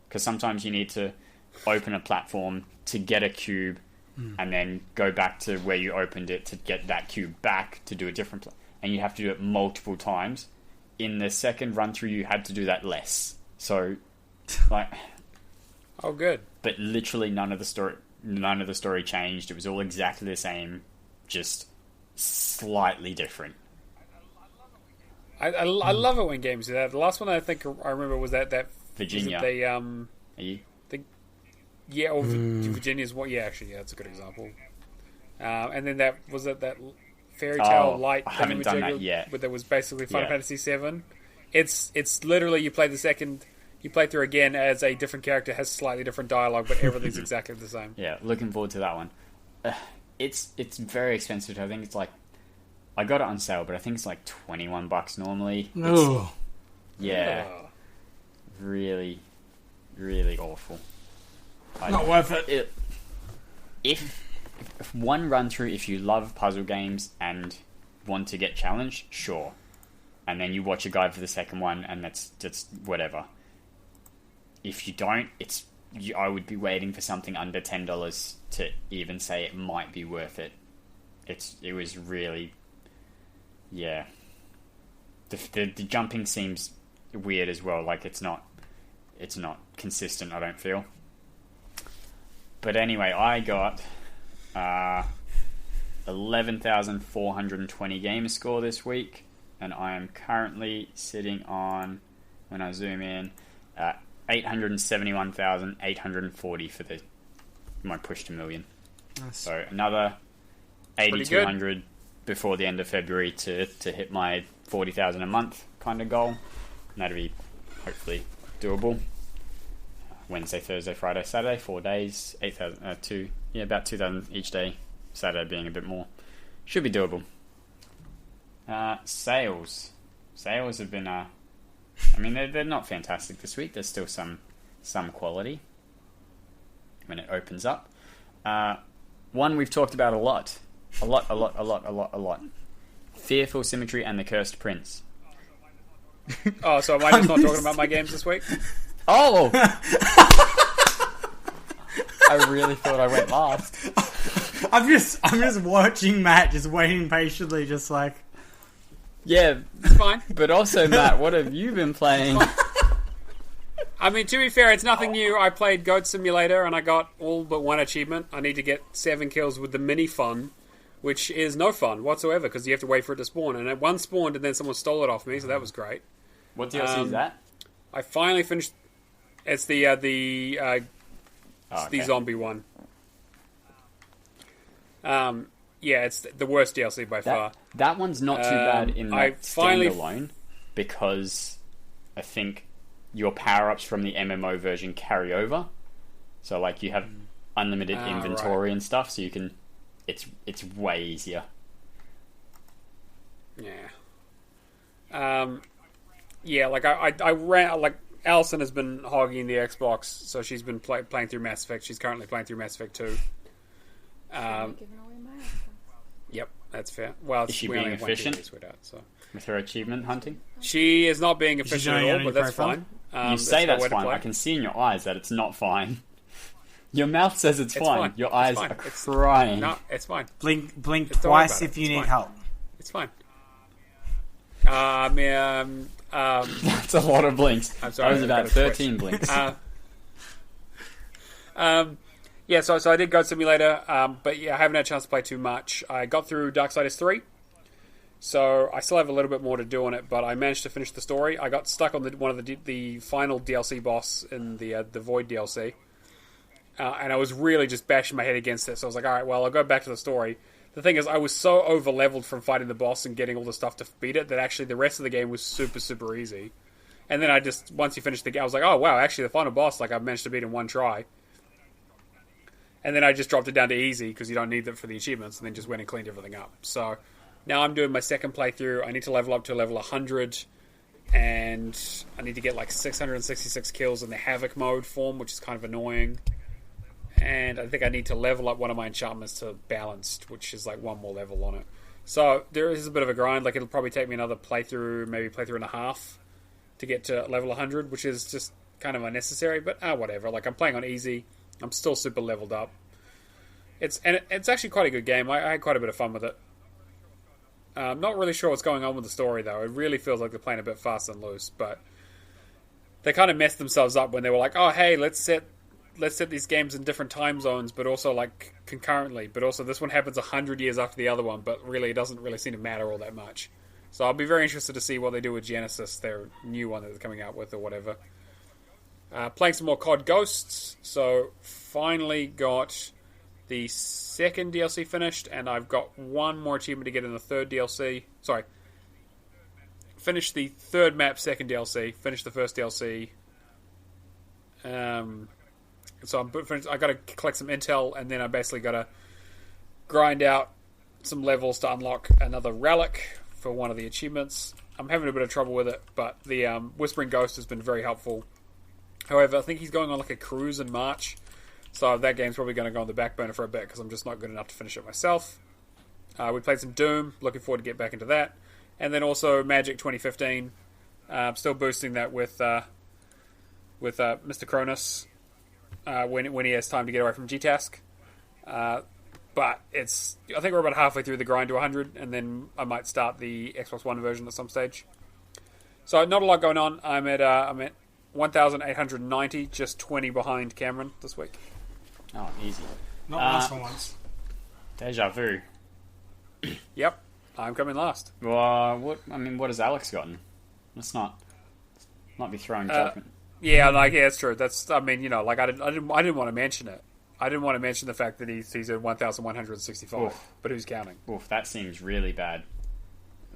Because sometimes you need to open a platform to get a cube and then go back to where you opened it to get that cube back to do a different and you have to do it multiple times. In the second run through, you had to do that less. So, like... Oh, good. But literally none of the story changed. It was all exactly the same, just slightly different. I love it when games do that. The last one I think I remember was that Virginia. Are you? Virginia's what? Yeah, actually, that's a good example. And then that fairy tale light. I haven't done that yet. But that was basically Final Fantasy VII. It's literally you play through again as a different character, has slightly different dialogue, but everything's exactly the same. Yeah, looking forward to that one. It's very expensive. I think it's like, I got it on sale, but I think it's like $21 normally. No. Yeah. Really, really awful. Not worth it. If one run through, if you love puzzle games and want to get challenged, sure. And then you watch a guide for the second one, and that's whatever. If you don't, I would be waiting for something under $10 to even say it might be worth it. It was really, yeah. The jumping seems weird as well. Like it's not consistent, I don't feel. But anyway, I got 11,420 Gamerscore this week, and I am currently sitting on, when I zoom in, 871,840 for my push to million. Nice. So another 8,200 before the end of February to hit my 40,000 a month kind of goal. And that'll be hopefully doable. Wednesday, Thursday, Friday, Saturday, 4 days, 8,000, about 2,000 each day. Saturday being a bit more. Should be doable. Sales have been, they're not fantastic this week. There's still some quality when it opens up. One we've talked about a lot. Fearful Symmetry and the Cursed Prince. Oh, so am I just not talking about my games this week? Oh! I really thought I went last. I'm just watching Matt, just waiting patiently, just like... Yeah, it's fine. But also, Matt, what have you been playing? I mean, to be fair, it's nothing new. I played Goat Simulator, and I got all but one achievement. I need to get 7 kills with the mini fun, which is no fun whatsoever, because you have to wait for it to spawn. And one spawned, and then someone stole it off me, so that was great. What DLC is that? I finally finished... It's the zombie one. Yeah, it's the worst DLC by far. That one's not too bad in that standalone, because I think your power-ups from the MMO version carry over. So, like, you have unlimited inventory and stuff, so you can... It's way easier. Yeah. Yeah, like, I ran... Like, Alison has been hogging the Xbox, so she's been playing through Mass Effect. She's currently playing through Mass Effect 2. Yep, that's fair. Well, is she being efficient with her achievement hunting? She is not being efficient at all, but that's fine. You say that's fine. I can see in your eyes that it's not fine. Your mouth says it's fine. Your eyes are crying. No, it's fine. Blink twice if you need help. It's fine. That's a lot of blinks. I'm sorry. That was about 13 blinks. Yeah, so I did Goat Simulator, but yeah, I haven't had a chance to play too much. I got through Darksiders 3, so I still have a little bit more to do on it, but I managed to finish the story. I got stuck on one of the final DLC boss in the Void DLC, and I was really just bashing my head against it, so I was like, alright, well, I'll go back to the story. The thing is, I was so over-leveled from fighting the boss and getting all the stuff to beat it, that actually the rest of the game was super, super easy. And then once you finish the game, I was like, oh wow, actually the final boss, like, I've managed to beat in one try. And then I just dropped it down to easy, because you don't need it for the achievements, and then just went and cleaned everything up. So, now I'm doing my second playthrough. I need to level up to level 100, and I need to get like 666 kills in the Havoc mode form, which is kind of annoying. And I think I need to level up one of my enchantments to Balanced, which is like one more level on it. So, there is a bit of a grind. Like, it'll probably take me another playthrough, maybe playthrough and a half, to get to level 100, which is just kind of unnecessary, but whatever. Like, I'm playing on easy. I'm still super leveled up. It's actually quite a good game. I had quite a bit of fun with it. I'm not really sure what's going on with the story, though. It really feels like they're playing a bit fast and loose, but they kind of messed themselves up when they were like, oh, hey, let's set these games in different time zones, but also like concurrently. But also this one happens 100 years after the other one, but really it doesn't really seem to matter all that much. So I'll be very interested to see what they do with Genesis, their new one that they're coming out with or whatever. Playing some more COD Ghosts, so finally got the second DLC finished, and I've got one more achievement to get in the third DLC. Sorry, finished the third map, second DLC, finished the first DLC. So I'm finished. I got to collect some intel, and then I basically got to grind out some levels to unlock another relic for one of the achievements. I'm having a bit of trouble with it, but the Whispering Ghost has been very helpful. However, I think he's going on like a cruise in March, So that game's probably going to go on the back burner for a bit because I'm just not good enough to finish it myself. We played some Doom. Looking forward to get back into that. And then also Magic 2015. Still boosting that with Mr. Cronus when he has time to get away from G-Task. But I think we're about halfway through the grind to 100, and then I might start the Xbox One version at some stage. So not a lot going on. I'm at 1,890, just 20 behind Cameron this week. Oh, easy. Not last for once. Deja vu. Yep, I'm coming last. Well, what has Alex gotten? Let's not be throwing judgment. Yeah, it's true. I didn't want to mention it. I didn't want to mention the fact that he's at 1,165. Oof. But who's counting? Oof, that seems really bad.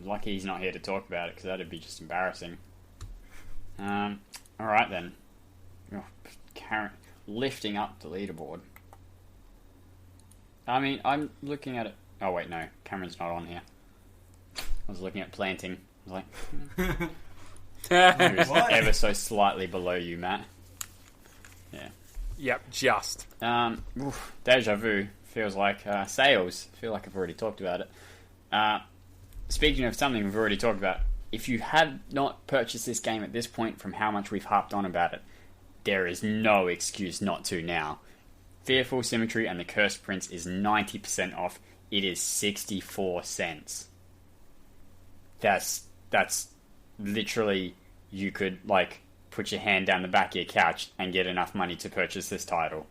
Lucky he's not here to talk about it, because that'd be just embarrassing. All right then. Lifting up the leaderboard. I'm looking at it. Oh wait, no, Cameron's not on here. I was looking at planting. I was like, he was ever so slightly below you, Matt. Yeah. Yep, just. Deja vu feels like sales. I feel like I've already talked about it. Speaking of something we've already talked about, if you had not purchased this game at this point from how much we've harped on about it, there is no excuse not to now. Fearful Symmetry and the Cursed Prince is 90% off. It is 64 cents. That's literally, you could put your hand down the back of your couch and get enough money to purchase this title.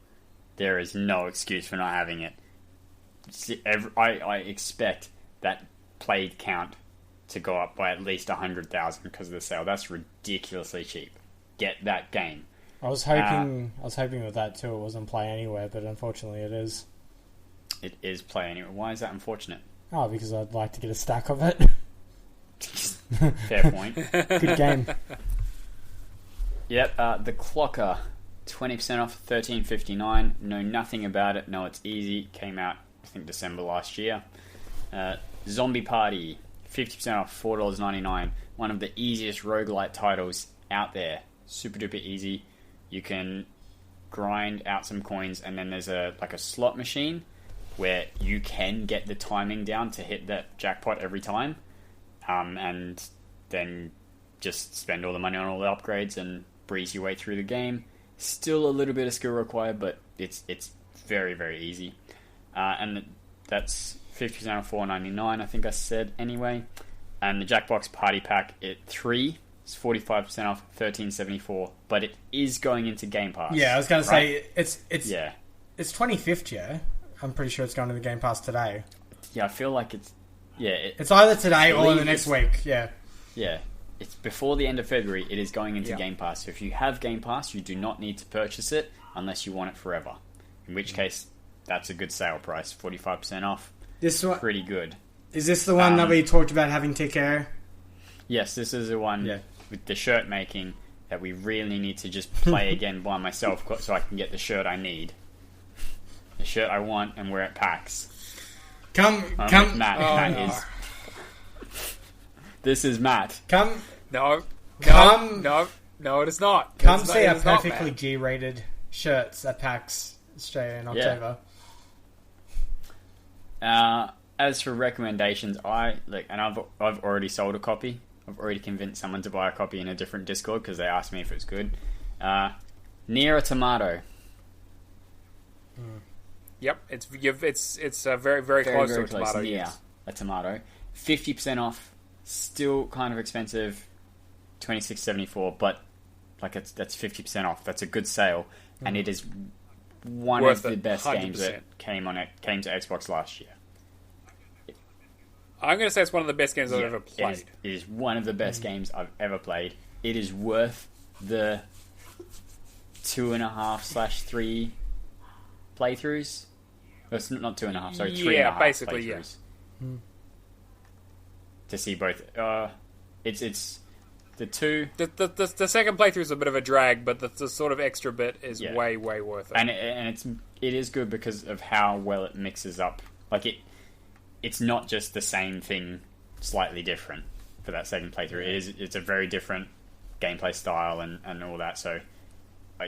There is no excuse for not having it. I expect that played count to go up by at least 100,000 because of the sale. That's ridiculously cheap. Get that game. I was hoping with that too. It wasn't Play Anywhere, but unfortunately it is. It is Play Anywhere. Why is that unfortunate? Oh, because I'd like to get a stack of it. Fair point. Good game. Yep, the Clocker, 20% off, $13.59. Know nothing about it. No, it's easy. Came out, I think, December last year. Zombie Party, 50% off, $4.99. One of the easiest roguelite titles out there. Super duper easy. You can grind out some coins, and then there's a slot machine where you can get the timing down to hit that jackpot every time, and then just spend all the money on all the upgrades and breeze your way through the game. Still a little bit of skill required, but it's very, very easy. And that's 50% off, $4.99, I think I said anyway. And the Jackbox Party Pack at 3 is 45% off, $13.74. But it is going into Game Pass. Yeah, I was going to say it's 25th, yeah. I'm pretty sure it's going to the Game Pass today. Yeah, I feel like it's it's either today or the next week. Yeah. Yeah. It's before the end of February. It is going into Game Pass. So if you have Game Pass, you do not need to purchase it unless you want it forever. In which case, that's a good sale price. 45% off. This one, pretty good. Is this the one that we talked about having TKO? Yes, this is the one with the shirt making that we really need to just play again by myself so I can get the shirt I need. The shirt I want and wear at PAX. Come, Matt. Matt is... This is Matt. No, it is not. Come see our perfectly G-rated shirts at PAX Australia in October. As for recommendations, I've already sold a copy. I've already convinced someone to buy a copy in a different Discord because they asked me if it was good. Nier Automata. Yep, it's very, very close to a tomato. Nier Automata, 50% off. Still kind of expensive, $26.74, but that's 50% off. That's a good sale, and it is one of the best 100%. Games that came to Xbox last year. I'm going to say it's one of the best games I've ever played. It is one of the best games I've ever played. It is worth the 2.5/3 playthroughs. It's not 2.5, sorry, 3.5 basically, playthroughs. Yeah. To see both. It's the two... The second playthrough is a bit of a drag, but the sort of extra bit is way, way worth it. And it is good because of how well it mixes up. It's not just the same thing, slightly different for that second playthrough. It's a very different gameplay style and all that. So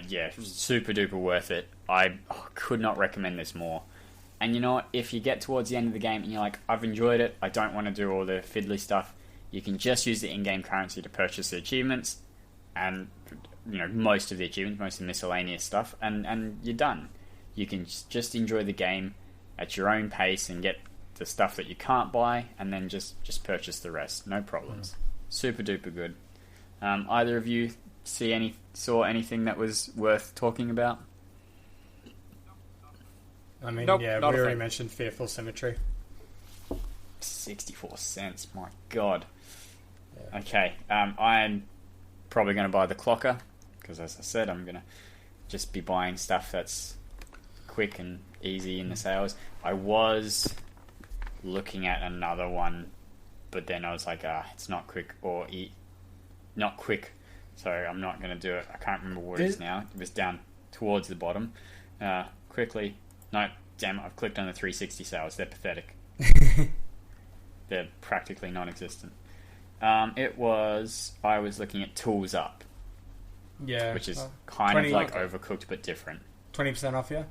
yeah, super duper worth it. I could not recommend this more. And you know what? If you get towards the end of the game and you're like, I've enjoyed it, I don't want to do all the fiddly stuff, you can just use the in-game currency to purchase the achievements, and most of the achievements, most of the miscellaneous stuff, and you're done. You can just enjoy the game at your own pace and get the stuff that you can't buy, and then just purchase the rest. No problems. Super duper good. Either of you saw anything that was worth talking about? I mean, nope, yeah, we already mentioned Fearful Symmetry. 64 cents, my god. Yeah. Okay, I'm probably going to buy the clocker, because as I said, I'm going to just be buying stuff that's quick and easy in the sales. I was looking at another one, but then I was like, it's not quick, not quick, so I'm not going to do it. I can't remember what it is now. It was down towards the bottom. Quickly. No, damn it, I've clicked on the 360 sales. They're pathetic. They're practically non-existent. I was looking at Tools Up. Yeah. Which is kind of like Overcooked, but different. 20% off, yeah?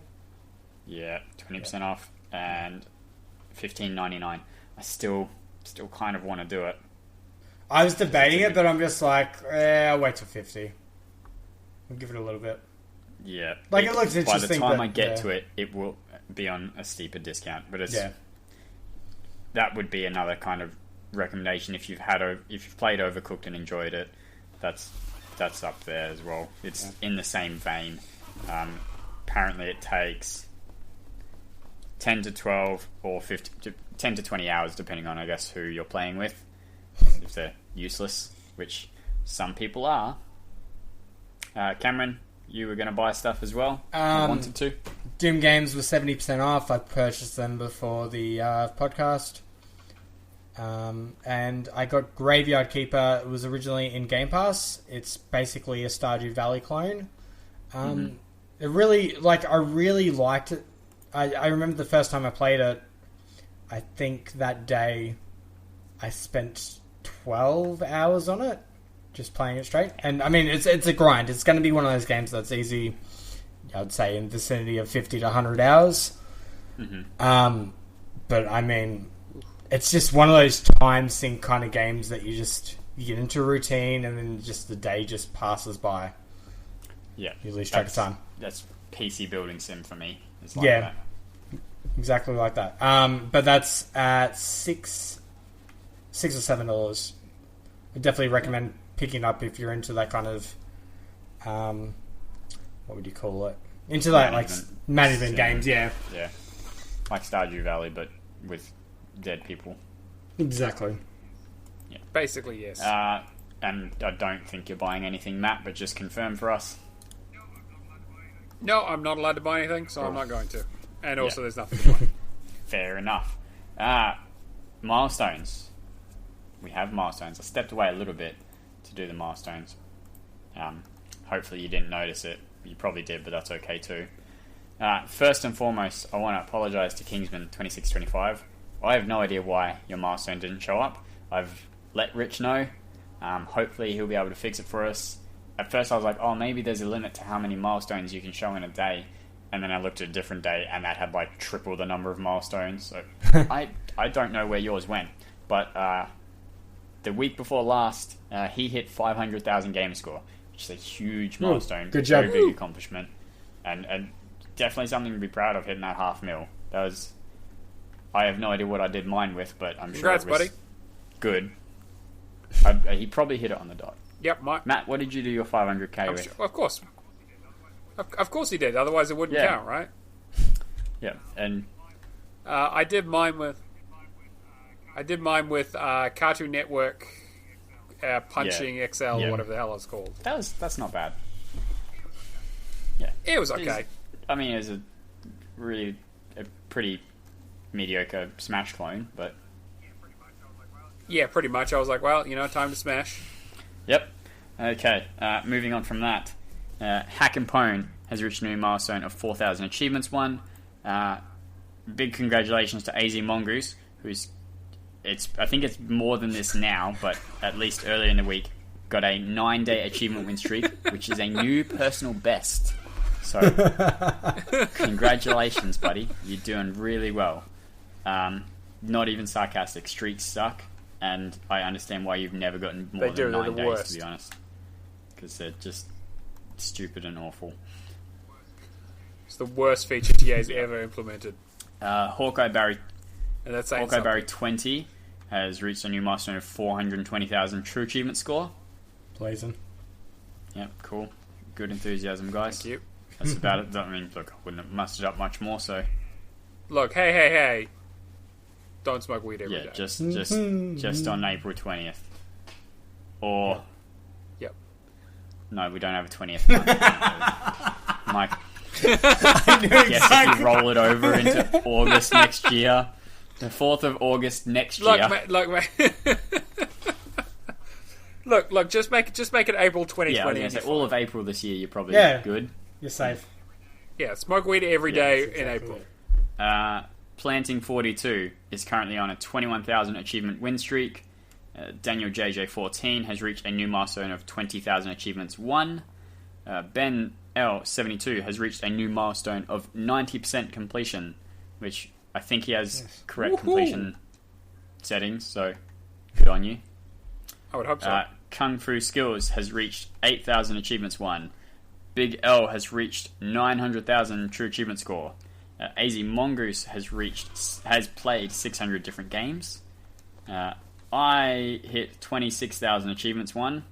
Yeah, 20% off, and $15.99. I still kind of want to do it. I was debating it, but I'm just like, I'll wait till 50. I'll give it a little bit. Yeah. Like, it looks interesting. By the time I get to it, it will be on a steeper discount. But that would be another kind of recommendation if you've played Overcooked and enjoyed it. That's up there as well. It's in the same vein. Apparently, it takes 10 to 12 or 10 to 20 hours, depending on, I guess, who you're playing with. If they're useless, which some people are. Cameron, you were going to buy stuff as well? You wanted to? Doom Games was 70% off. I purchased them before the podcast. And I got Graveyard Keeper. It was originally in Game Pass. It's basically a Stardew Valley clone. It really, I really liked it. I remember the first time I played it, I think that day I spent 12 hours on it, just playing it straight. And I mean, it's a grind. It's going to be one of those games that's easy, I'd say, in the vicinity of 50 to 100 hours. But I mean, it's just one of those time sink kind of games that you get into a routine, and then just the day just passes by. Yeah, you lose track of time. That's PC building sim for me. It's like that. Exactly like that. But that's at $6 or $7. I definitely recommend picking up if you're into that kind of what would you call it? Into that management games, yeah. Yeah, like Stardew Valley, but with dead people. Exactly. Yeah, basically yes. And I don't think you're buying anything, Matt, but just confirm for us. No, I'm not allowed to buy anything, so I'm not going to. And also, there's nothing to buy. Fair enough. Milestones. We have milestones. I stepped away a little bit to do the milestones. Hopefully you didn't notice it. You probably did, but that's okay too. First and foremost, I want to apologise to Kingsman2625. I have no idea why your milestone didn't show up. I've let Rich know. Hopefully he'll be able to fix it for us. At first I was like, maybe there's a limit to how many milestones you can show in a day. And then I looked at a different day, and that had triple the number of milestones. So I don't know where yours went. But the week before last, he hit 500,000 Gamerscore, which is a huge milestone. Good job. Very big accomplishment. And definitely something to be proud of, hitting that 500,000. That was... I have no idea what I did mine with, but I'm sure it was buddy. Good. He probably hit it on the dot. Yep, Matt, what did you do your 500k with? Of course. Of course he did, otherwise it wouldn't count, right? Yeah, and... I did mine with Cartoon Network Punching XL or whatever the hell it's called. That's not bad. Yeah. It was okay. It was a pretty mediocre Smash clone, but... Yeah, pretty much. I was like, well, time to smash. Yep. Okay, moving on from that. Hack and Pwn has reached a new milestone of 4,000 achievements won. Big congratulations to AZ Mongoose, I think it's more than this now, but at least earlier in the week, got a 9-day achievement win streak, which is a new personal best. So, congratulations, buddy. You're doing really well. Not even sarcastic. Streaks suck, and I understand why you've never gotten more than 9 days, worst. to be honest. Because they're just stupid and awful. It's the worst feature TA's ever implemented. Hawkeye Barry And that's saying something. Barry 20 has reached a new milestone of 420,000 true achievement score. Blazing. Yep, cool. Good enthusiasm, guys. Thank you. That's about it. I mean, look, I wouldn't have mustered up much more, so... Look, hey. Don't smoke weed every day. Yeah, just on April 20th. Or... Yep. No, we don't have a 20th month. Mike, I knew guess if you roll it over into August next year, the 4th of August next year... Look, just make it April 2020. Yeah, I was going to say, all of April this year, you're probably good. You're safe. Yeah, smoke weed every day that's in exactly April. Planting 42 is currently on a 21,000 achievement win streak. Daniel JJ14 has reached a new milestone of 20,000 achievements won. Ben L72 has reached a new milestone of 90% completion, which I think he has correct completion settings, so good on you. I would hope so. Kung Fu Skills has reached 8,000 achievements won. Big L has reached 900,000 true achievement score. AZ Mongoose has played 600 different games. I hit 26,000 achievements won.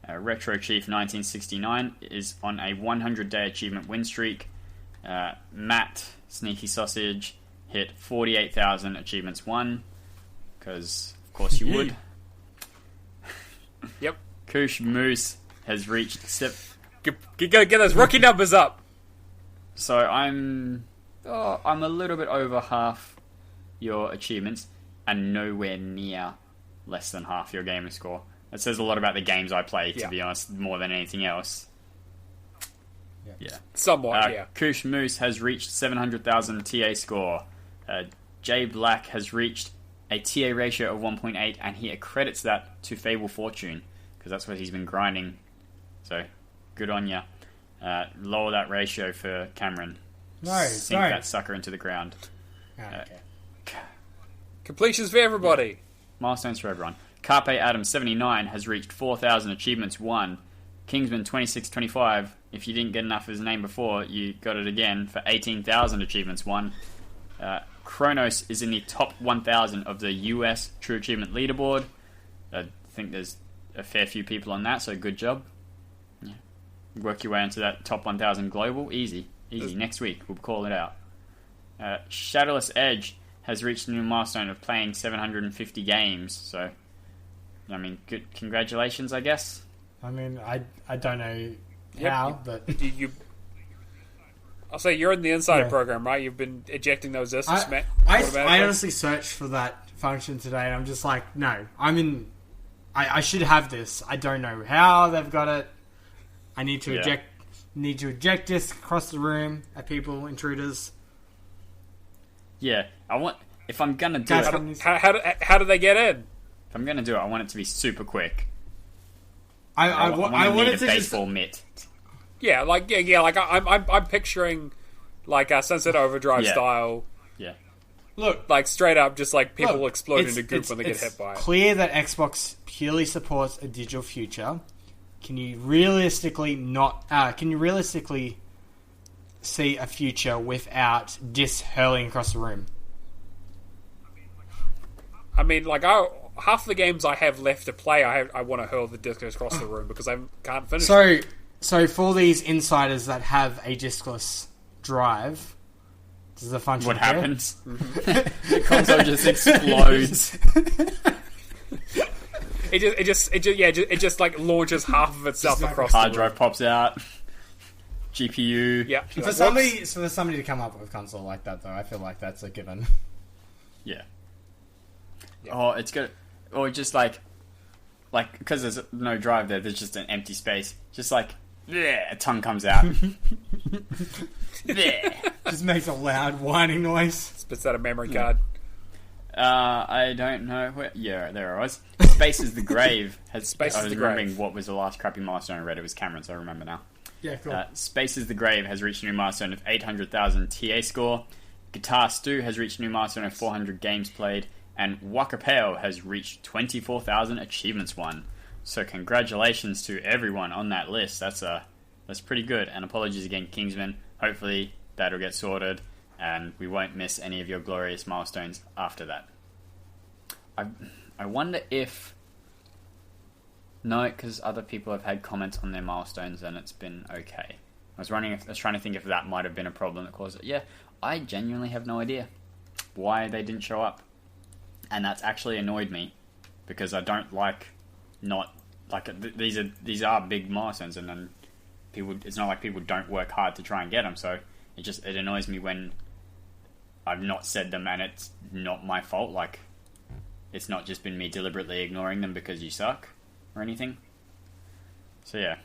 Retro Chief 1969 is on a 100-day achievement win streak. Matt Sneaky Sausage hit 48,000 achievements won, because of course you would. Yep. Koosh Moose has reached... Get those rookie numbers up. So I'm a little bit over half your achievements and nowhere near less than half your gamer score. That says a lot about the games I play, to be honest, more than anything else. Yeah. Somewhat, yeah. Koosh Moose has reached 700,000 TA score. Jay Black has reached a TA ratio of 1.8, and he accredits that to Fable Fortune, because that's what he's been grinding. So, good on ya. Lower that ratio for Cameron. Sink that sucker into the ground. Completions for everybody. Milestones for everyone. Carpe Adam 79 has reached 4,000 achievements won. Kingsman 2625, if you didn't get enough of his name before, you got it again for 18,000 achievements won. Kronos is in the top 1,000 of the US True Achievement Leaderboard. I think there's a fair few people on that, so good job. Yeah. Work your way into that top 1,000 global. Easy. Next week, we'll call it out. ShadowlessEdge has reached a new milestone of playing 750 games, so... I mean, good. Congratulations, I guess. I mean, I don't know how, but... I'll say you're in the insider program, right? You've been ejecting those discs, I honestly searched for that function today, and I'm just like, no, I should have this. I don't know how they've got it. I need to eject discs across the room at people, intruders. Yeah, if I'm gonna do it... How do they get in? If I'm gonna do it, I want it to be super quick. I want it to baseball mitt. Yeah, like I'm picturing like a Sunset Overdrive style. Yeah. Look, like straight up, just like people explode into goop when they get hit by it. It's clear that Xbox purely supports a digital future. Can you realistically see a future without discs hurling across the room? I mean, like half the games I have left to play, I want to hurl the disc across the room because I can't finish. So for these insiders that have a discless drive, does the function? What happens? The console just explodes. It just like launches half of itself across. Hard drive pops out. GPU. Yeah. For somebody to come up with a console like that, though, I feel like that's a given. Yeah. Oh, it's good. Or just like because there's no drive there, there's just an empty space. Just like, a tongue comes out. Just makes a loud whining noise. Spits out a memory card. I don't know where. Yeah, there I was. Space is the Grave has... Space I is was the remembering Grave. what was the last crappy milestone I read. It was Cameron, so I remember now. Yeah, cool. Space is the Grave has reached a new milestone of 800,000 TA score. Guitar Stew has reached a new milestone of 400 games played. And Wakapeo has reached 24,000 achievements won. So congratulations to everyone on that list. That's pretty good. And apologies again, Kingsman. Hopefully that'll get sorted, and we won't miss any of your glorious milestones after that. I wonder if... No, because other people have had comments on their milestones and it's been okay. I was trying to think if that might have been a problem that caused it. Yeah, I genuinely have no idea why they didn't show up. And that's actually annoyed me, because I don't these are big milestones, and then it's not like people don't work hard to try and get them, so it annoys me when I've not said them and it's not my fault. Like, it's not just been me deliberately ignoring them because you suck or anything. So yeah.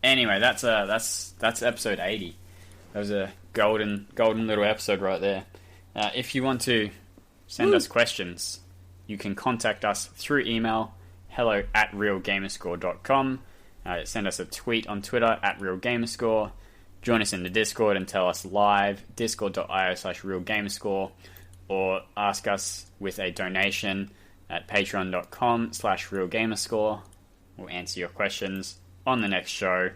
Anyway, that's episode 80. That was a golden little episode right there. If you want to send us questions, you can contact us through email, hello@realgamerscore.com. Send us a tweet on Twitter @realgamerscore. Join us in the Discord and tell us live, discord.io/realgamerscore, or ask us with a donation at patreon.com/realgamerscore. We'll answer your questions on the next show.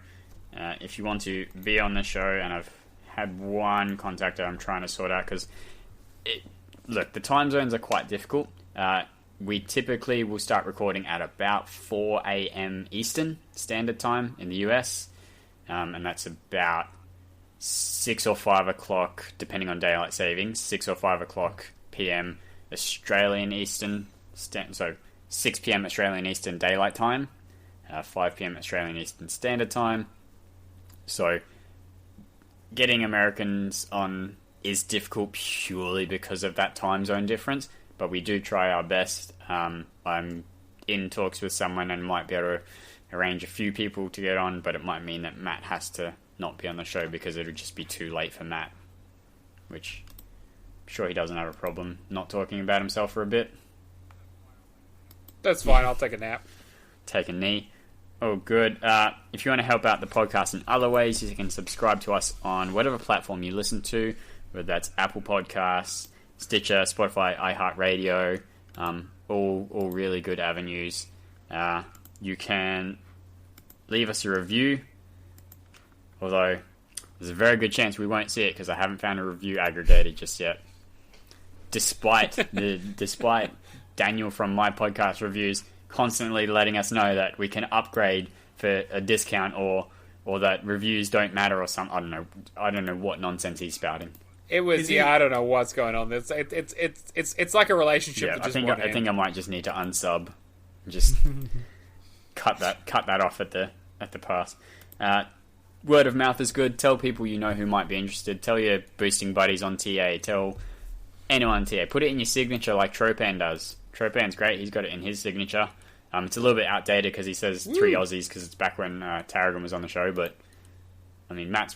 If you want to be on the show, and I've had one contactor I'm trying to sort out, because look, the time zones are quite difficult. We typically will start recording at about 4 a.m. Eastern Standard Time in the US, and that's about 6 or 5 o'clock, depending on daylight savings, 6 or 5 o'clock p.m. Australian Eastern, so 6 p.m. Australian Eastern Daylight Time, 5 p.m. Australian Eastern Standard Time. So getting Americans on is difficult purely because of that time zone difference, but we do try our best. I'm in talks with someone and might be able to arrange a few people to get on, but it might mean that Matt has to not be on the show because it would just be too late for Matt, which I'm sure he doesn't have a problem not talking about himself for a bit. That's fine, I'll take a nap. Take a knee. Oh, good. If you want to help out the podcast in other ways, you can subscribe to us on whatever platform you listen to, whether that's Apple Podcasts, Stitcher, Spotify, iHeartRadio, all really good avenues. You can leave us a review, although there's a very good chance we won't see it because I haven't found a review aggregator just yet. Despite Daniel from My Podcast Reviews constantly letting us know that we can upgrade for a discount, or that reviews don't matter or something. I don't know what nonsense he's spouting. It was I don't know what's going on. It's like a relationship. Yeah, that just I think I might just need to unsub, just cut that off at the pass. Word of mouth is good. Tell people you know who might be interested. Tell your boosting buddies on TA. Tell anyone on TA. Put it in your signature like Tropan does. Tropan's great. He's got it in his signature. It's a little bit outdated because he says 3 Aussies because it's back when Tarragon was on the show. But I mean, Matt's.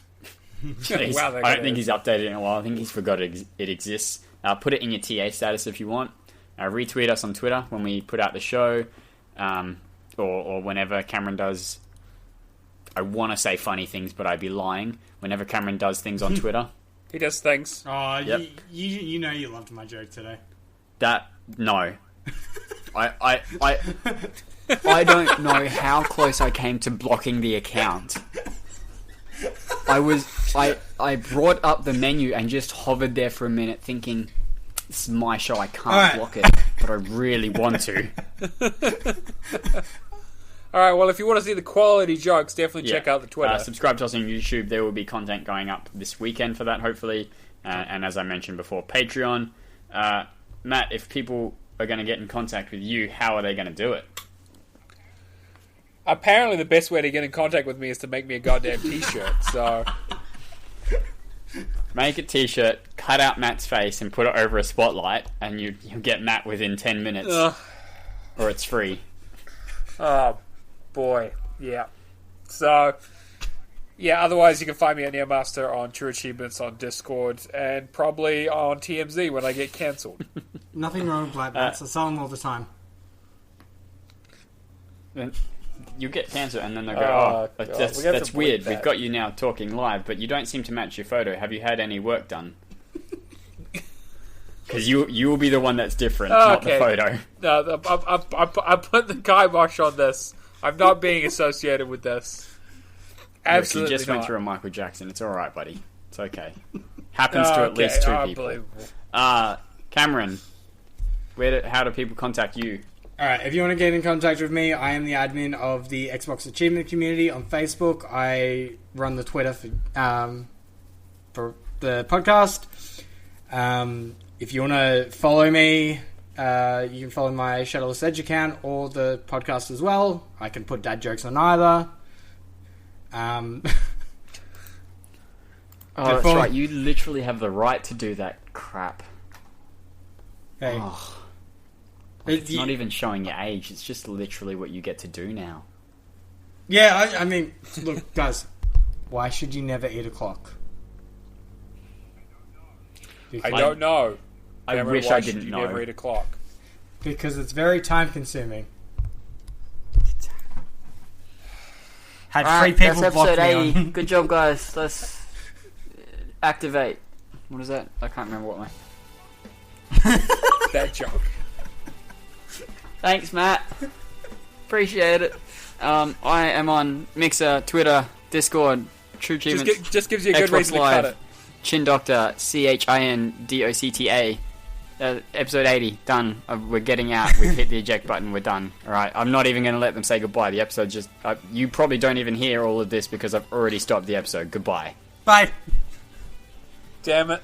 Wow, I don't think he's updated it in a while. I think he's forgot it exists. Put it in your TA status if you want. Retweet us on Twitter when we put out the show, or whenever Cameron does. I want to say funny things, but I'd be lying. Whenever Cameron does things on Twitter, he does things. Oh, yep. you know you loved my joke today. No. I don't know how close I came to blocking the account. I brought up the menu and just hovered there for a minute thinking, this is my show, I can't block it, but I really want to. Alright, well, if you want to see the quality jokes, definitely check out the Twitter. Subscribe to us on YouTube. There will be content going up this weekend for that, hopefully. And as I mentioned before, Patreon. Matt, if people are going to get in contact with you, how are they going to do it? Apparently the best way to get in contact with me is to make me a goddamn t-shirt, so... Make a t-shirt, cut out Matt's face and put it over a spotlight, and you'll get Matt within 10 minutes. Or it's free. Oh, boy. Yeah. So, yeah, otherwise you can find me at Neomaster on True Achievements on Discord, and probably on TMZ when I get cancelled. Nothing wrong with black bats. I sell them all the time. You get cancer, and then they'll go, God. that's weird. We've got you now talking live, but you don't seem to match your photo. Have you had any work done? Because you will be the one that's different, not the photo. No, I put the kibosh on this. I'm not being associated with this. Absolutely Look, you just not. went through a Michael Jackson. It's all right, buddy. It's okay. Happens to at least two people. Cameron, how do people contact you? Alright, if you want to get in contact with me, I am the admin of the Xbox Achievement Community on Facebook. I run the Twitter for the podcast. If you want to follow me, you can follow my ShadowlessEdge account or the podcast as well. I can put dad jokes on either. That's right. You literally have the right to do that crap. Hey. It's not even showing your age. It's just literally what you get to do now. Yeah, I mean, look, guys, why should you never eat a clock? I don't know. I wish I didn't know. Never eat a clock. Because it's very time consuming. Had 3 people block me on. Good job, guys. Let's activate. What is that? I can't remember what my... That joke. Thanks, Matt. Appreciate it. I am on Mixer, Twitter, Discord, True Achievements. Just gives you a good Xbox reason to cut it. ChinDocta, ChinDocta. Episode 80, done. We're getting out. We've hit the eject button. We're done. Alright, I'm not even going to let them say goodbye. The episode just... you probably don't even hear all of this because I've already stopped the episode. Goodbye. Bye. Damn it.